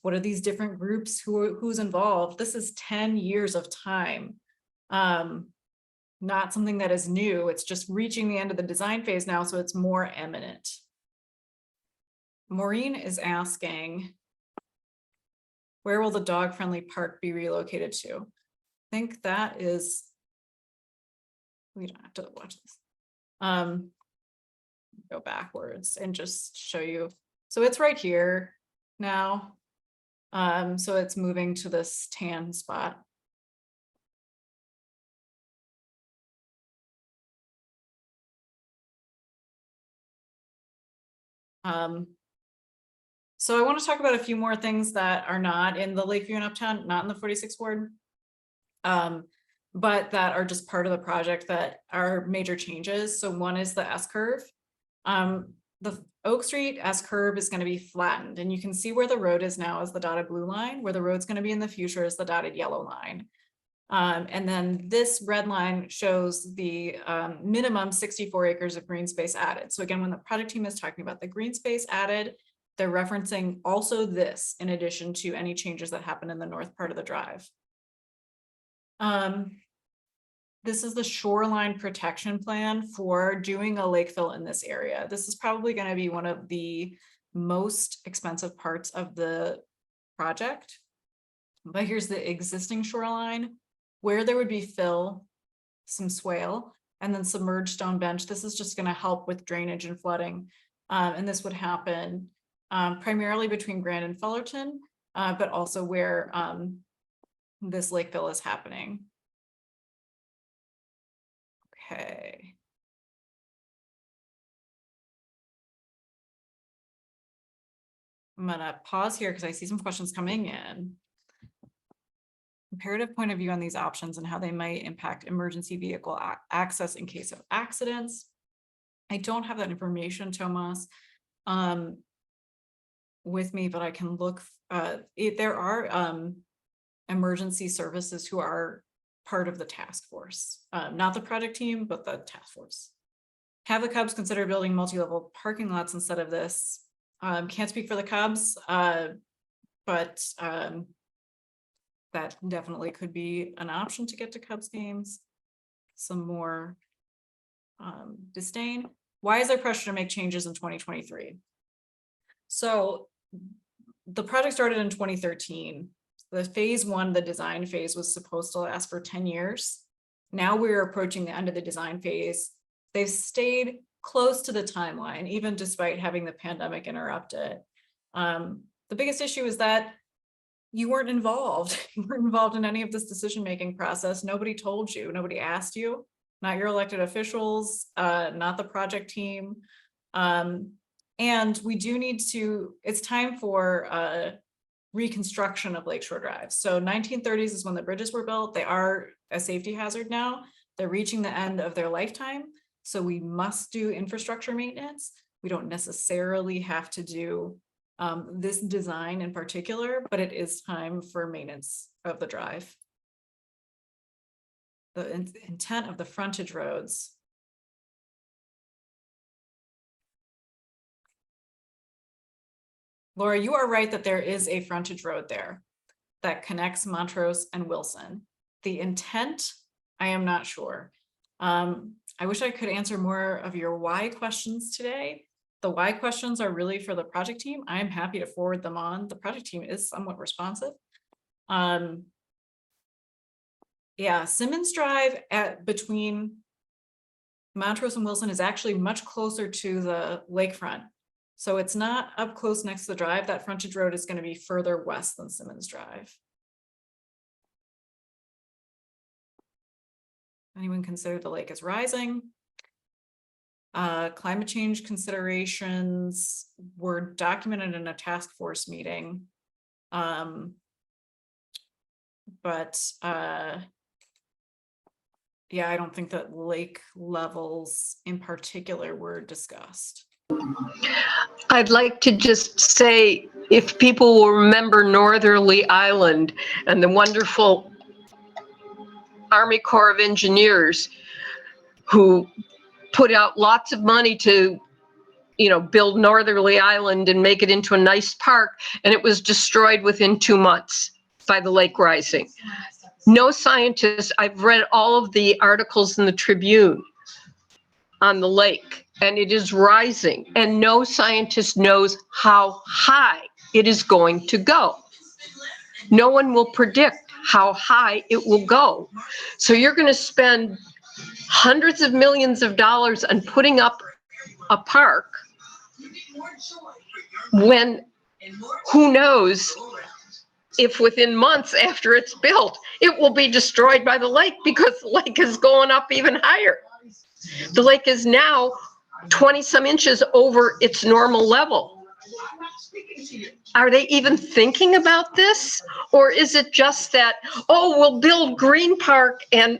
What are these different groups, who's involved? This is 10 years of time. Not something that is new. It's just reaching the end of the design phase now, so it's more imminent. Maureen is asking, where will the dog-friendly park be relocated to? I think that is, we don't have to watch this. Go backwards and just show you. So it's right here now. So it's moving to this tan spot. So I want to talk about a few more things that are not in the Lakeview and Uptown, not in the 46th ward, but that are just part of the project that are major changes. So one is the S-curve. The Oak Street S-curve is going to be flattened, and you can see where the road is now is the dotted blue line, where the road's going to be in the future is the dotted yellow line. And then this red line shows the minimum 64 acres of green space added. So again, when the project team is talking about the green space added, they're referencing also this in addition to any changes that happen in the north part of the drive. This is the shoreline protection plan for doing a lake fill in this area. This is probably going to be one of the most expensive parts of the project. But here's the existing shoreline where there would be fill, some swale, and then submerged stone bench. This is just going to help with drainage and flooding. And this would happen primarily between Grand and Fullerton, but also where this lake fill is happening. Okay. I'm gonna pause here because I see some questions coming in. Comparative point of view on these options and how they might impact emergency vehicle access in case of accidents. I don't have that information, Tomas, with me, but I can look. There are emergency services who are part of the task force, not the project team, but the task force. Have the Cubs consider building multi-level parking lots instead of this? Can't speak for the Cubs, but that definitely could be an option to get to Cubs games. Some more disdain. Why is there pressure to make changes in 2023? So the project started in 2013. The phase one, the design phase, was supposed to last for 10 years. Now we're approaching the end of the design phase. They've stayed close to the timeline, even despite having the pandemic interrupt it. The biggest issue is that you weren't involved. You weren't involved in any of this decision-making process. Nobody told you, nobody asked you, not your elected officials, not the project team. And we do need to, it's time for reconstruction of Lakeshore Drive. So 1930s is when the bridges were built. They are a safety hazard now. They're reaching the end of their lifetime. So we must do infrastructure maintenance. We don't necessarily have to do this design in particular, but it is time for maintenance of the drive. The intent of the frontage roads. Laura, you are right that there is a frontage road there that connects Montrose and Wilson. The intent, I am not sure. I wish I could answer more of your why questions today. The why questions are really for the project team. I am happy to forward them on. The project team is somewhat responsive. Yeah, Simmons Drive between Montrose and Wilson is actually much closer to the lakefront. So it's not up close next to the drive. That frontage road is going to be further west than Simmons Drive. Anyone consider the lake is rising? Climate change considerations were documented in a task force meeting. Yeah, I don't think that lake levels in particular were discussed. I'd like to just say, if people will remember Northerly Island and the wonderful Army Corps of Engineers who put out lots of money to, build Northerly Island and make it into a nice park, and it was destroyed within 2 months by the lake rising. No scientist, I've read all of the articles in the Tribune on the lake, and it is rising, and no scientist knows how high it is going to go. No one will predict how high it will go. So you're going to spend hundreds of millions of dollars on putting up a park when who knows if within months after it's built, it will be destroyed by the lake, because the lake is going up even higher. The lake is now 20 some inches over its normal level. Are they even thinking about this? Or is it just that, oh, we'll build Green Park and,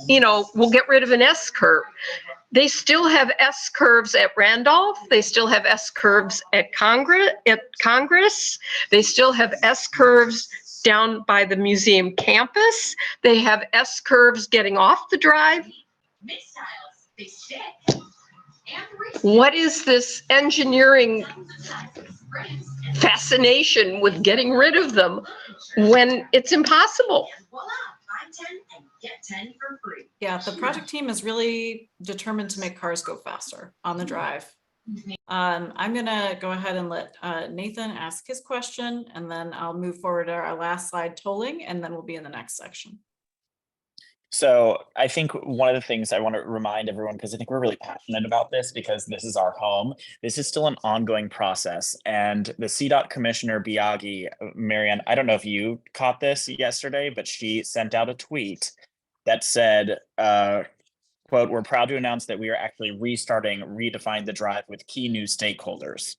we'll get rid of an S curve? They still have S curves at Randolph. They still have S curves at Congress. They still have S curves down by the museum campus. They have S curves getting off the drive. What is this engineering fascination with getting rid of them when it's impossible? Yeah, the project team is really determined to make cars go faster on the drive. I'm gonna go ahead and let Nathan ask his question, and then I'll move forward to our last slide, tolling, and then we'll be in the next section. So I think one of the things I want to remind everyone, because I think we're really passionate about this, because this is our home, this is still an ongoing process. And the CDOT Commissioner Biagi, Marianne, I don't know if you caught this yesterday, but she sent out a tweet that said, quote, "We're proud to announce that we are actually restarting Redefine the Drive with key new stakeholders."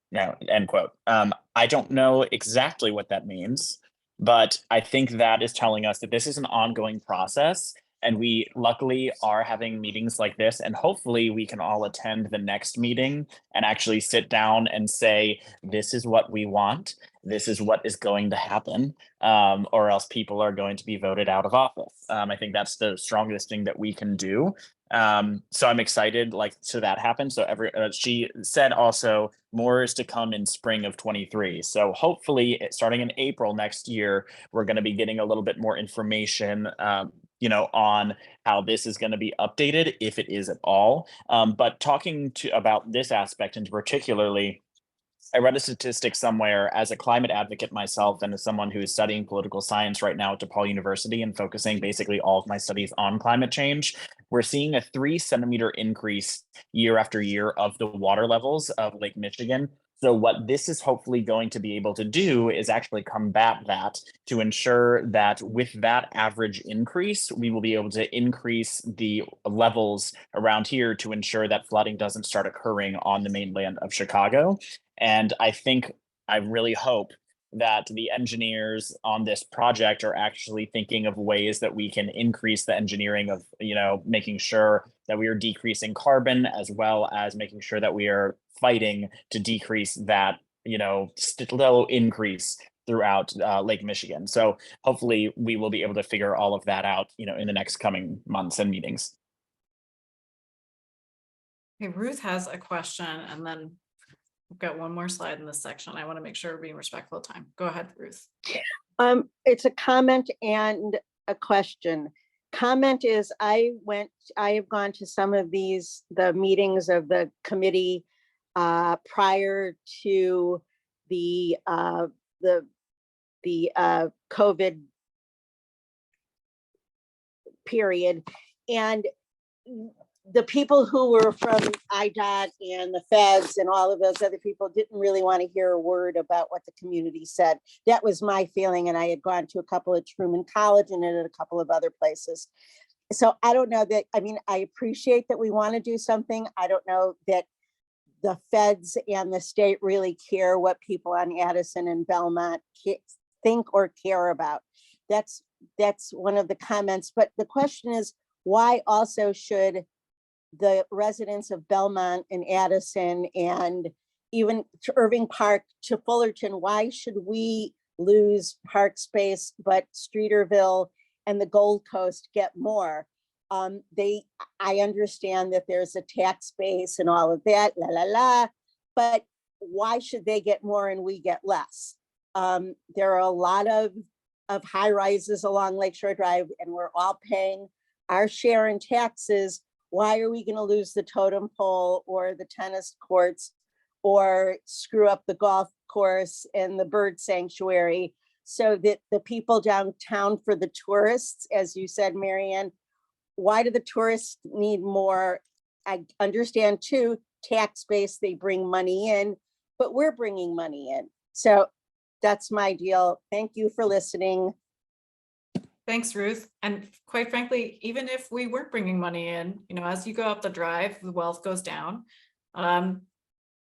Now, end quote. I don't know exactly what that means, but I think that is telling us that this is an ongoing process, and we luckily are having meetings like this, and hopefully we can all attend the next meeting and actually sit down and say, this is what we want, this is what is going to happen, or else people are going to be voted out of office. I think that's the strongest thing that we can do. So I'm excited so that happened. So she said also more is to come in spring of 23. So hopefully starting in April next year, we're going to be getting a little bit more information, on how this is going to be updated, if it is at all. But talking about this aspect, and particularly, I read a statistic somewhere as a climate advocate myself, and as someone who is studying political science right now at DePaul University and focusing basically all of my studies on climate change. We're seeing a 3-centimeter increase year after year of the water levels of Lake Michigan. So what this is hopefully going to be able to do is actually combat that, to ensure that with that average increase, we will be able to increase the levels around here to ensure that flooding doesn't start occurring on the mainland of Chicago. And I really hope that the engineers on this project are actually thinking of ways that we can increase the engineering of, making sure that we are decreasing carbon, as well as making sure that we are fighting to decrease that, slow increase throughout Lake Michigan. So hopefully we will be able to figure all of that out, in the next coming months and meetings. Okay, Ruth has a question, and then We've got one more slide in this section. I want to make sure we're being respectful of time. Go ahead, Ruth. It's a comment and a question. Comment is I have gone to some of the meetings of the committee prior to the COVID period. And the people who were from IDOT and the feds and all of those other people didn't really want to hear a word about what the community said. That was my feeling. And I had gone to a couple of Truman College and at a couple of other places. So I don't know that, I mean, I appreciate that we want to do something. I don't know that the feds and the state really care what people on Addison and Belmont think or care about. That's one of the comments. But the question is, why also should the residents of Belmont and Addison and even to Irving Park to Fullerton, why should we lose park space, but Streeterville and the Gold Coast get more? I understand that there's a tax base and all of that, but why should they get more and we get less? There are a lot of high rises along Lakeshore Drive and we're all paying our share in taxes. Why are we going to lose the totem pole or the tennis courts or screw up the golf course and the bird sanctuary so that the people downtown, for the tourists, as you said, Marianne, why do the tourists need more? I understand too, tax base, they bring money in, but we're bringing money in. So that's my deal. Thank you for listening. Thanks, Ruth. And quite frankly, even if we weren't bringing money in, as you go up the drive, the wealth goes down.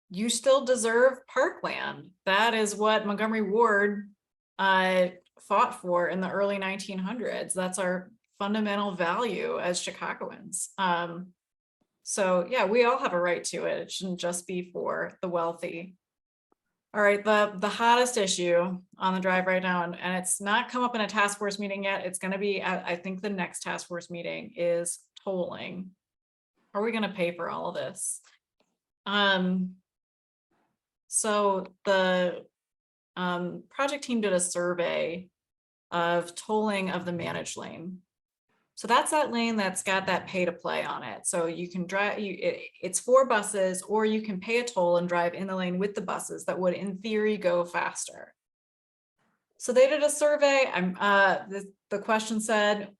You still deserve parkland. That is what Montgomery Ward fought for in the early 1900s. That's our fundamental value as Chicagoans. So yeah, we all have a right to it. It shouldn't just be for the wealthy. All right, the hottest issue on the drive right now, and it's not come up in a task force meeting yet. It's going to be, I think the next task force meeting is tolling. Are we going to pay for all of this? So the project team did a survey of tolling of the managed lane. So that's that lane that's got that pay to play on it. So you can drive, it's for buses, or you can pay a toll and drive in the lane with the buses that would in theory go faster. So they did a survey. The question said,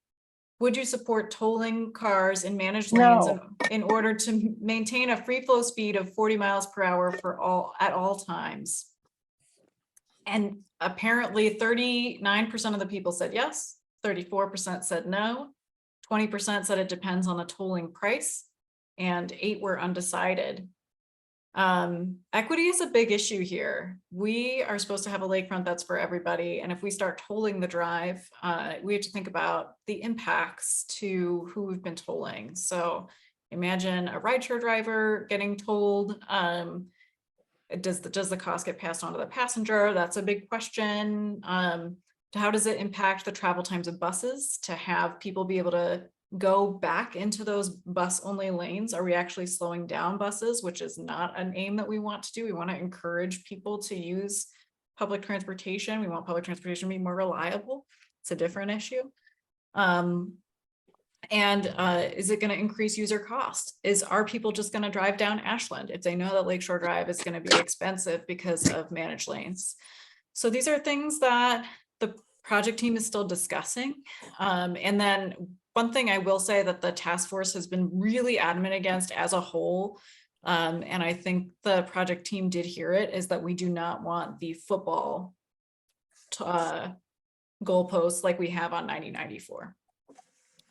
would you support tolling cars in managed lanes in order to maintain a free flow speed of 40 miles per hour at all times? And apparently 39% of the people said yes, 34% said no. 20% said it depends on the tolling price, and 8 were undecided. Equity is a big issue here. We are supposed to have a lakefront that's for everybody. And if we start tolling the drive, we have to think about the impacts to who we've been tolling. So imagine a rideshare driver getting tolled. Does the cost get passed on to the passenger? That's a big question. How does it impact the travel times of buses to have people be able to go back into those bus only lanes? Are we actually slowing down buses, which is not an aim that we want to do? We want to encourage people to use public transportation. We want public transportation to be more reliable. It's a different issue. Is it going to increase user cost? Are people just going to drive down Ashland if they know that Lakeshore Drive is going to be expensive because of managed lanes? So these are things that the project team is still discussing. And then one thing I will say that the task force has been really adamant against as a whole, and I think the project team did hear it, is that we do not want the football goalposts like we have on 9094.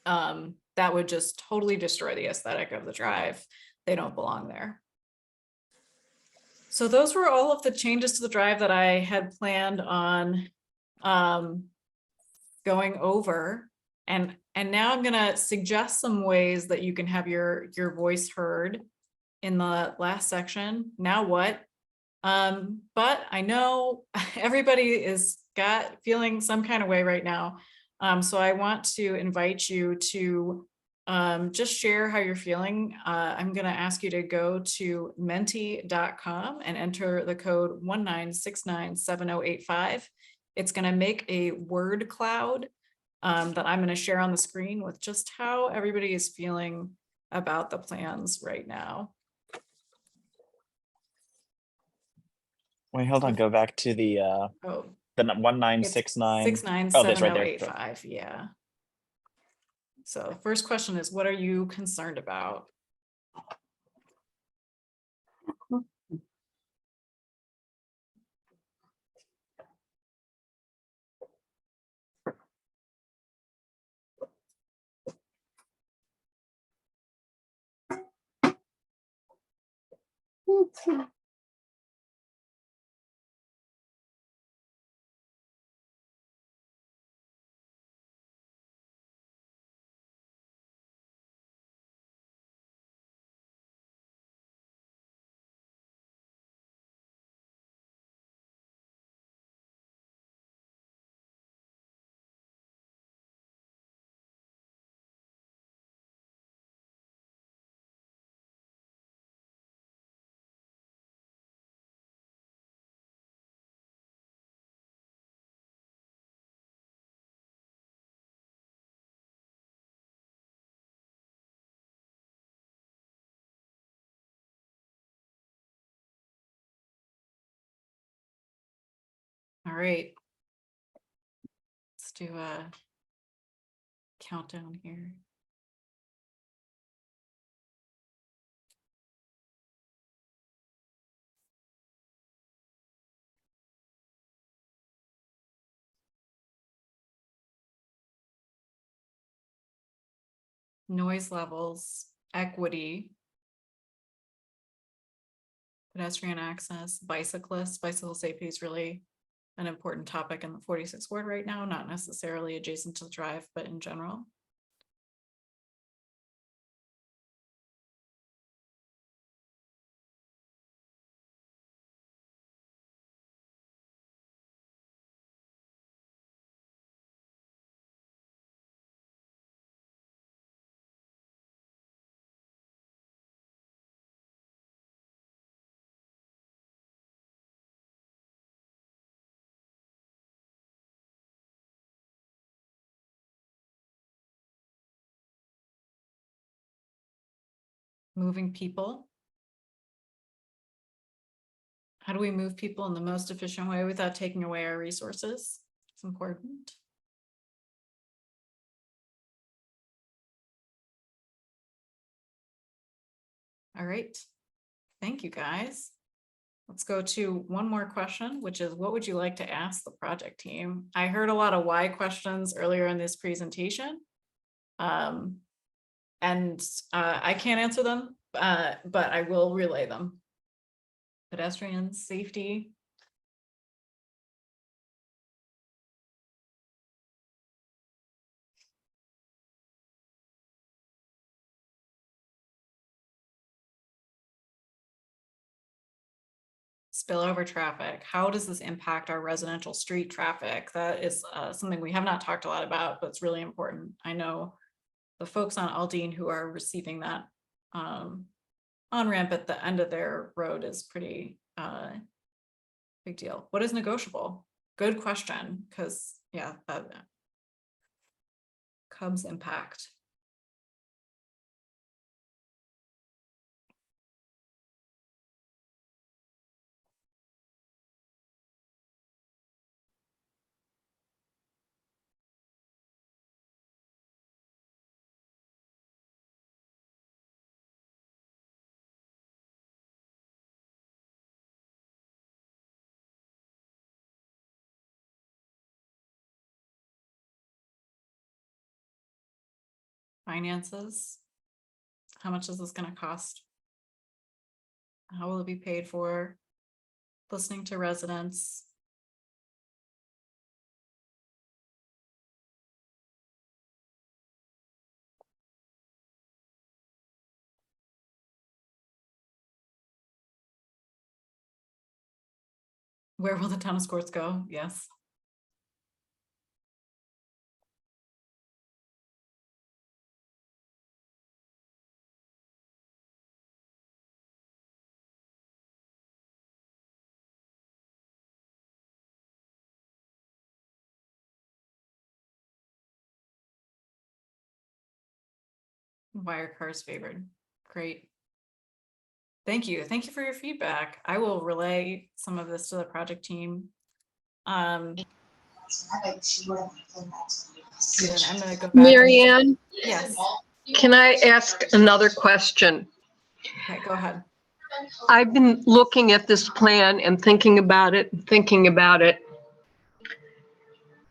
That would just totally destroy the aesthetic of the drive. They don't belong there. So those were all of the changes to the drive that I had planned on going over, and now I'm gonna suggest some ways that you can have your voice heard in the last section. Now what? But I know everybody is feeling some kind of way right now, so I want to invite you to just share how you're feeling. I'm gonna ask you to go to menti.com and enter the code 19697085. It's gonna make a word cloud that I'm gonna share on the screen with just how everybody is feeling about the plans right now. Wait, hold on, go back to the Oh, 1969. 697085, Oh, that's right there. yeah. So the first question is, what are you concerned about? All right. Let's do a countdown here. Noise levels, equity, pedestrian access, bicyclists. Bicycle safety is really an important topic in the 46th ward right now, not necessarily adjacent to the drive, but in general. Moving people. How do we move people in the most efficient way without taking away our resources? It's important. All right. Thank you, guys. Let's go to one more question, which is, what would you like to ask the project team? I heard a lot of why questions earlier in this presentation. And I can't answer them, but I will relay them. Pedestrians, safety. Spillover traffic. How does this impact our residential street traffic? That is something we have not talked a lot about, but it's really important. I know the folks on Aldine who are receiving that on-ramp at the end of their road is pretty big deal. What is negotiable? Good question, because yeah, Cubs impact. Finances. How much is this going to cost? How will it be paid for? Listening to residents. Where will the tennis courts go? Yes. Why are cars favored? Great. Thank you. Thank you for your feedback. I will relay some of this to the project team. Good. I'm gonna go back. Marianne, Yes. can I ask another question? Okay, go ahead. I've been looking at this plan and thinking about it, and thinking about it.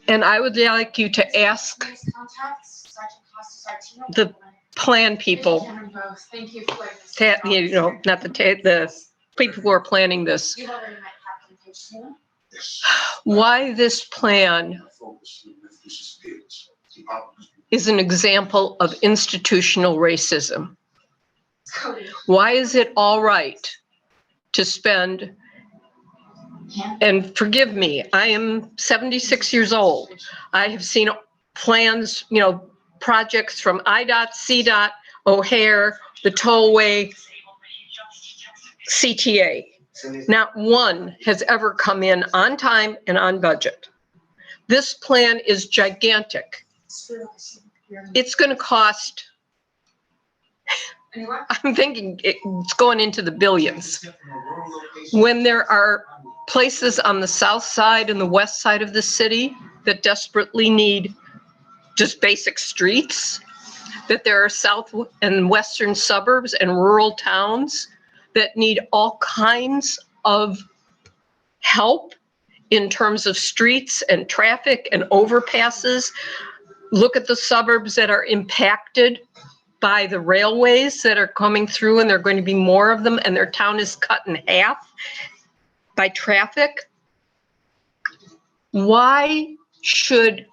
And I would like you to ask the plan people, not the people who are planning this, why this plan is an example of institutional racism. Why is it all right to spend, and forgive me, I am 76 years old. I have seen plans, projects from IDOT, CDOT, O'Hare, the tollway, CTA. Not one has ever come in on time and on budget. This plan is gigantic. It's going to cost, I'm thinking it's going into the billions. When there are places on the south side and the west side of the city that desperately need just basic streets, that there are south and western suburbs and rural towns that need all kinds of help in terms of streets and traffic and overpasses. Look at the suburbs that are impacted by the railways that are coming through, and there are going to be more of them, and their town is cut in half by traffic. Why should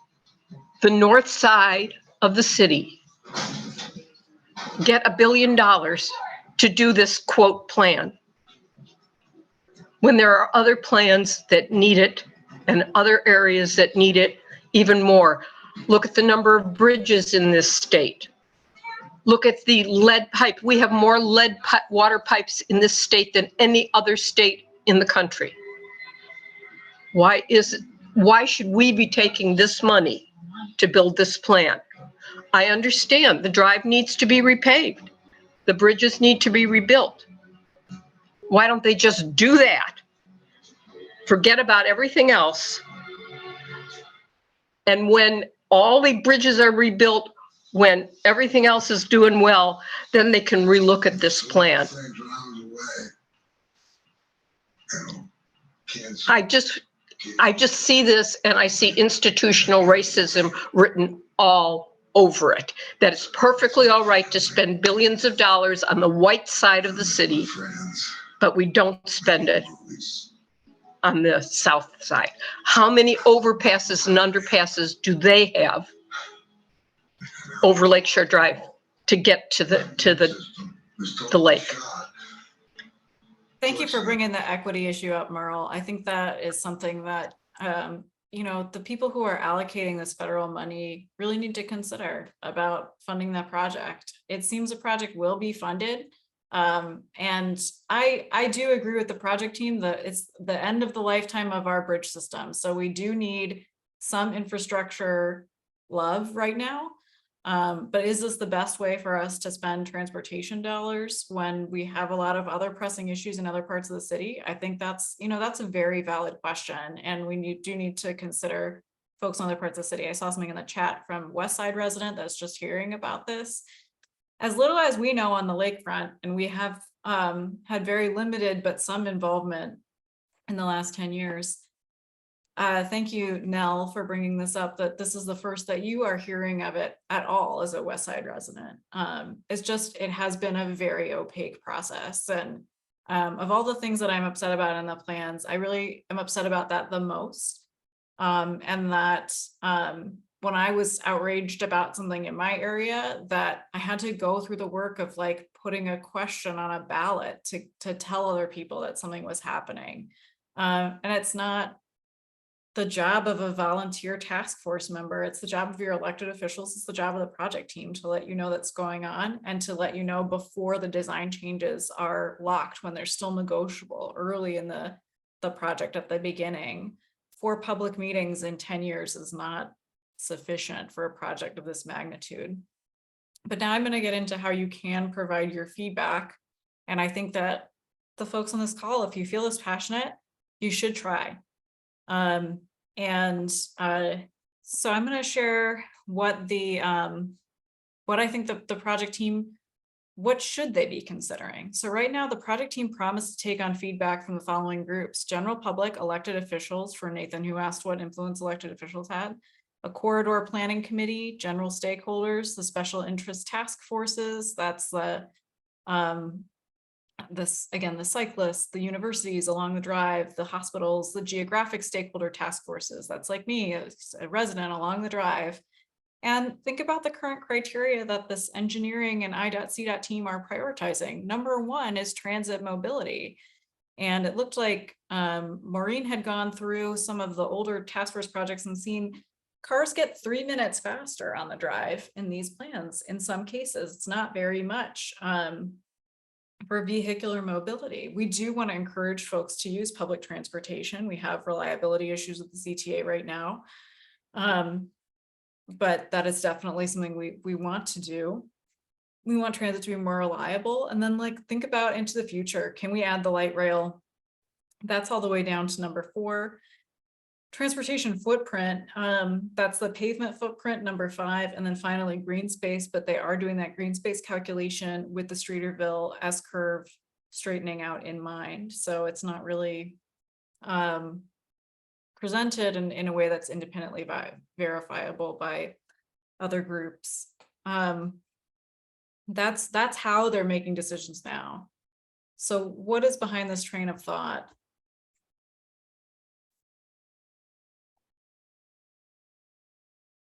the north side of the city get $1 billion to do this quote plan when there are other plans that need it and other areas that need it even more? Look at the number of bridges in this state. Look at the lead pipe. We have more lead water pipes in this state than any other state in the country. Why should we be taking this money to build this plan? I understand the drive needs to be repaved. The bridges need to be rebuilt. Why don't they just do that? Forget about everything else. And when all the bridges are rebuilt, when everything else is doing well, then they can relook at this plan. I just see this and I see institutional racism written all over it. That it's perfectly all right to spend billions of dollars on the white side of the city, but we don't spend it on the south side. How many overpasses and underpasses do they have over Lakeshore Drive to get to the lake? Thank you for bringing the equity issue up, Merle. I think that is something that, the people who are allocating this federal money really need to consider about funding that project. It seems the project will be funded. And I do agree with the project team that it's the end of the lifetime of our bridge system. So we do need some infrastructure love right now. But is this the best way for us to spend transportation dollars when we have a lot of other pressing issues in other parts of the city? I think that's a very valid question. And we do need to consider folks in other parts of the city. I saw something in the chat from West Side resident that's just hearing about this. As little as we know on the lakefront, and we have had very limited but some involvement in the last 10 years. Thank you, Nell, for bringing this up, that this is the first that you are hearing of it at all as a West Side resident. It has been a very opaque process. And of all the things that I'm upset about in the plans, I really am upset about that the most. And that when I was outraged about something in my area, that I had to go through the work of like putting a question on a ballot to tell other people that something was happening. And it's not the job of a volunteer task force member. It's the job of your elected officials. It's the job of the project team to let you know that's going on and to let you know before the design changes are locked, when they're still negotiable early in the project at the beginning. 4 public meetings in 10 years is not sufficient for a project of this magnitude. But now I'm going to get into how you can provide your feedback. And I think that the folks on this call, if you feel as passionate, you should try. So I'm going to share what what I think the project team, what should they be considering? So right now, the project team promised to take on feedback from the following groups: general public, elected officials, for Nathan, who asked what influence elected officials had, a corridor planning committee, general stakeholders, the special interest task forces, that's the the cyclists, the universities along the drive, the hospitals, the geographic stakeholder task forces, that's like me, a resident along the drive. And think about the current criteria that this engineering and I.C. team are prioritizing. Number one is transit mobility. And it looked like Maureen had gone through some of the older task force projects and seen cars get 3 minutes faster on the drive in these plans. In some cases, it's not very much for vehicular mobility. We do want to encourage folks to use public transportation. We have reliability issues with the CTA right now. But that is definitely something we want to do. We want transit to be more reliable. And then think about into the future. Can we add the light rail? That's all the way down to number 4. Transportation footprint, that's the pavement footprint, number 5. And then finally green space, but they are doing that green space calculation with the Streeterville S-curve straightening out in mind. So it's not really presented in a way that's independently verifiable by other groups. That's how they're making decisions now. So what is behind this train of thought?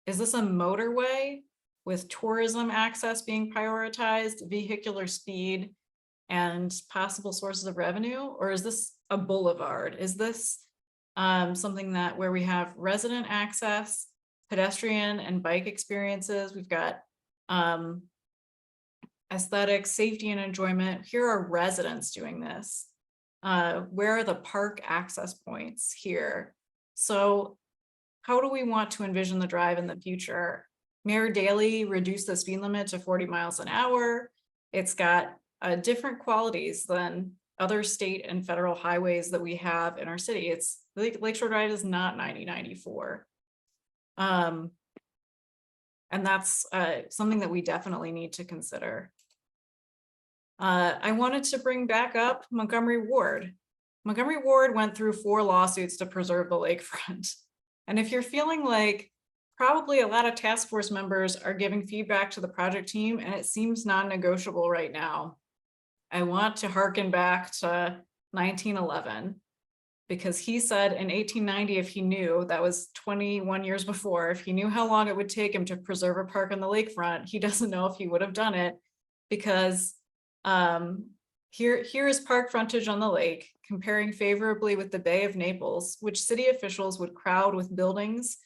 Is this a motorway with tourism access being prioritized, vehicular speed, and possible sources of revenue? Or is this a boulevard? Is this something that where we have resident access, pedestrian and bike experiences? We've got aesthetics, safety and enjoyment. Here are residents doing this. Where are the park access points here? So how do we want to envision the drive in the future? Mayor Daley reduced the speed limit to 40 miles an hour. It's got different qualities than other state and federal highways that we have in our city. It's Lakeshore Drive is not 90/94. And that's something that we definitely need to consider. I wanted to bring back up Montgomery Ward. Montgomery Ward went through 4 lawsuits to preserve the lakefront. And if you're feeling like probably a lot of task force members are giving feedback to the project team and it seems non-negotiable right now, I want to harken back to 1911, because he said in 1890, if he knew, that was 21 years before, if he knew how long it would take him to preserve a park on the lakefront, he doesn't know if he would have done it, because here is park frontage on the lake, comparing favorably with the Bay of Naples, which city officials would crowd with buildings,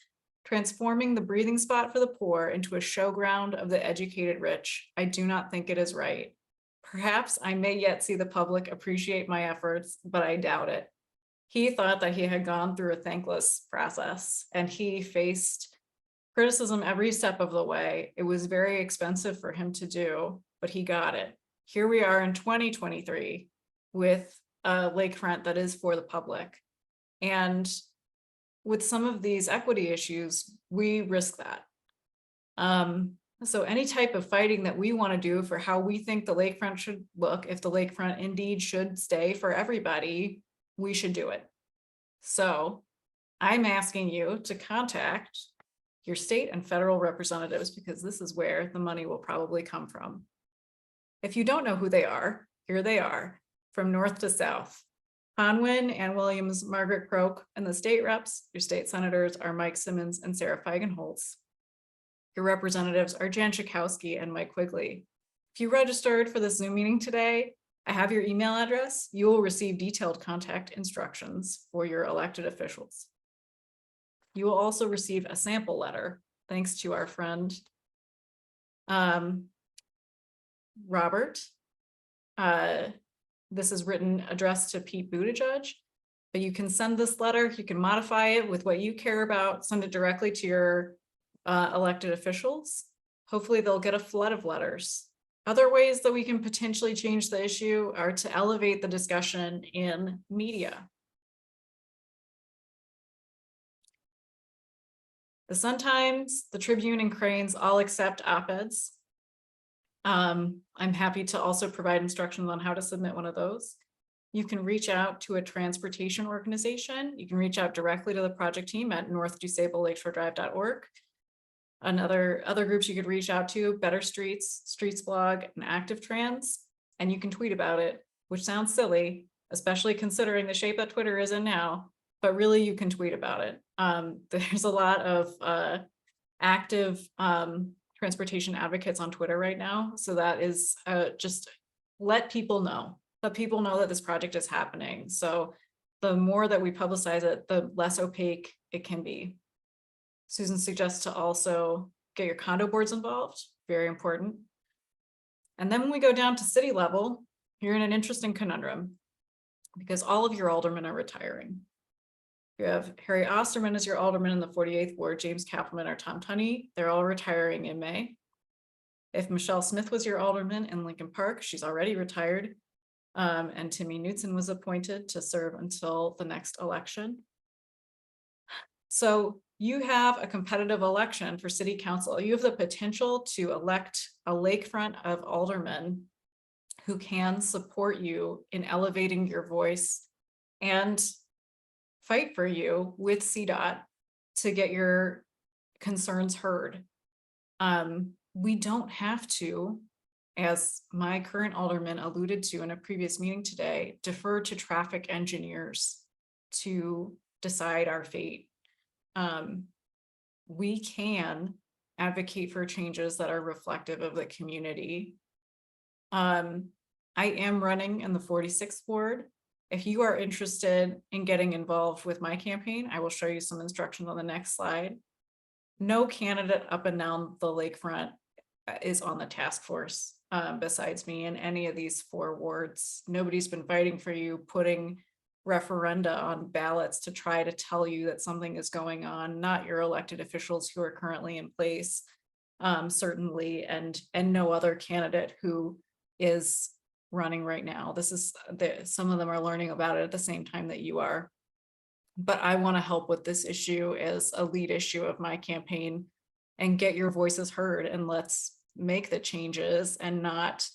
transforming the breathing spot for the poor into a showground of the educated rich. I do not think it is right. Perhaps I may yet see the public appreciate my efforts, but I doubt it. He thought that he had gone through a thankless process and he faced criticism every step of the way. It was very expensive for him to do, but he got it. Here we are in 2023 with a lakefront that is for the public. And with some of these equity issues, we risk that. So any type of fighting that we want to do for how we think the lakefront should look, if the lakefront indeed should stay for everybody, we should do it. So I'm asking you to contact your state and federal representatives, because this is where the money will probably come from. If you don't know who they are, here they are, from north to south. Conwin, Ann Williams, Margaret Croak, and the state reps. Your state senators are Mike Simmons and Sarah Feigenholtz. Your representatives are Jan Schakowsky and Mike Quigley. If you registered for this Zoom meeting today, I have your email address. You will receive detailed contact instructions for your elected officials. You will also receive a sample letter, thanks to our friend Robert. This is written addressed to Pete Buttigieg, but you can send this letter, you can modify it with what you care about, send it directly to your elected officials. hopefully they'll get a flood of letters. Other ways that we can potentially change the issue are to elevate the discussion in media. The Sun-Times, the Tribune, and Cranes all accept op-eds. I'm happy to also provide instructions on how to submit one of those. You can reach out to a transportation organization. You can reach out directly to the project team at northdusableLakeshoreDrive.org. Other groups you could reach out to, Better Streets, Streets Blog, and Active Trans, and you can tweet about it, which sounds silly, especially considering the shape that Twitter is in now, but really you can tweet about it. There's a lot of active transportation advocates on Twitter right now. So that is just let people know that this project is happening. So the more that we publicize it, the less opaque it can be. Susan suggests to also get your condo boards involved, very important. And then when we go down to city level, you're in an interesting conundrum because all of your aldermen are retiring. You have Harry Osterman as your alderman in the 48th Ward, James Kappelman or Tom Tunney. They're all retiring in May. If Michelle Smith was your alderman in Lincoln Park, she's already retired. And Timmy Knutson was appointed to serve until the next election. So you have a competitive election for city council. You have the potential to elect a lakefront of aldermen who can support you in elevating your voice and fight for you with CDOT to get your concerns heard. We don't have to, as my current alderman alluded to in a previous meeting today, defer to traffic engineers to decide our fate. We can advocate for changes that are reflective of the community. I am running in the 46th Ward. If you are interested in getting involved with my campaign, I will show you some instructions on the next slide. No candidate up and down the lakefront is on the task force besides me in any of these 4 wards. Nobody's been fighting for you, putting referenda on ballots to try to tell you that something is going on, not your elected officials who are currently in place, certainly, and no other candidate who is running right now. This is some of them are learning about it at the same time that you are. But I want to help with this issue as a lead issue of my campaign and get your voices heard, and let's make the changes and not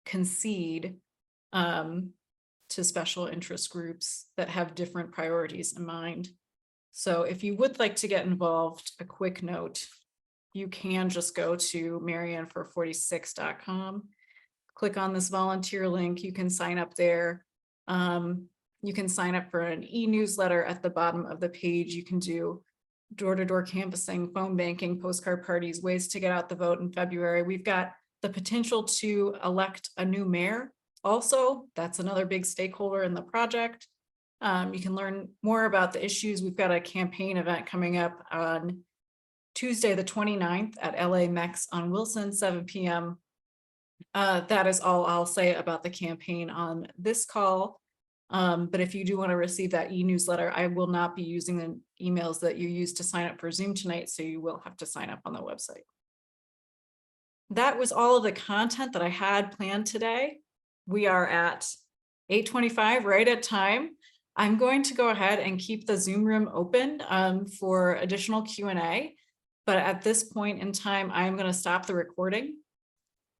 concede to special interest groups that have different priorities in mind. So if you would like to get involved, a quick note, you can just go to mariannefor46.com, click on this volunteer link. You can sign up there. You can sign up for an e-newsletter at the bottom of the page. You can do door-to-door canvassing, phone banking, postcard parties, ways to get out the vote in February. We've got the potential to elect a new mayor. Also, that's another big stakeholder in the project. You can learn more about the issues. We've got a campaign event coming up on Tuesday, the 29th at LA Mex on Wilson, 7 p.m. That is all I'll say about the campaign on this call. But if you do want to receive that e-newsletter, I will not be using the emails that you used to sign up for Zoom tonight, so you will have to sign up on the website. That was all of the content that I had planned today. We are at 8:25, right at time. I'm going to go ahead and keep the Zoom room open for additional Q&A. But at this point in time, I'm going to stop the recording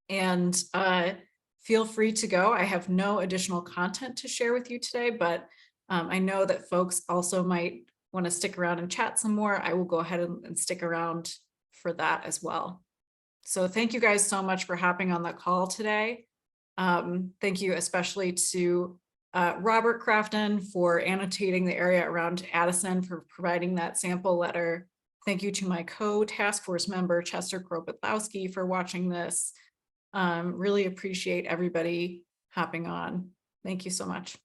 and feel free to go. I have no additional content to share with you today, but I know that folks also might want to stick around and chat some more. I will go ahead and stick around for that as well. So thank you guys so much for hopping on the call today. Thank you especially to Robert Crafton for annotating the area around Addison, for providing that sample letter. Thank you to my co-task force member, Chester Kropothlowski, for watching this. Really appreciate everybody hopping on. Thank you so much.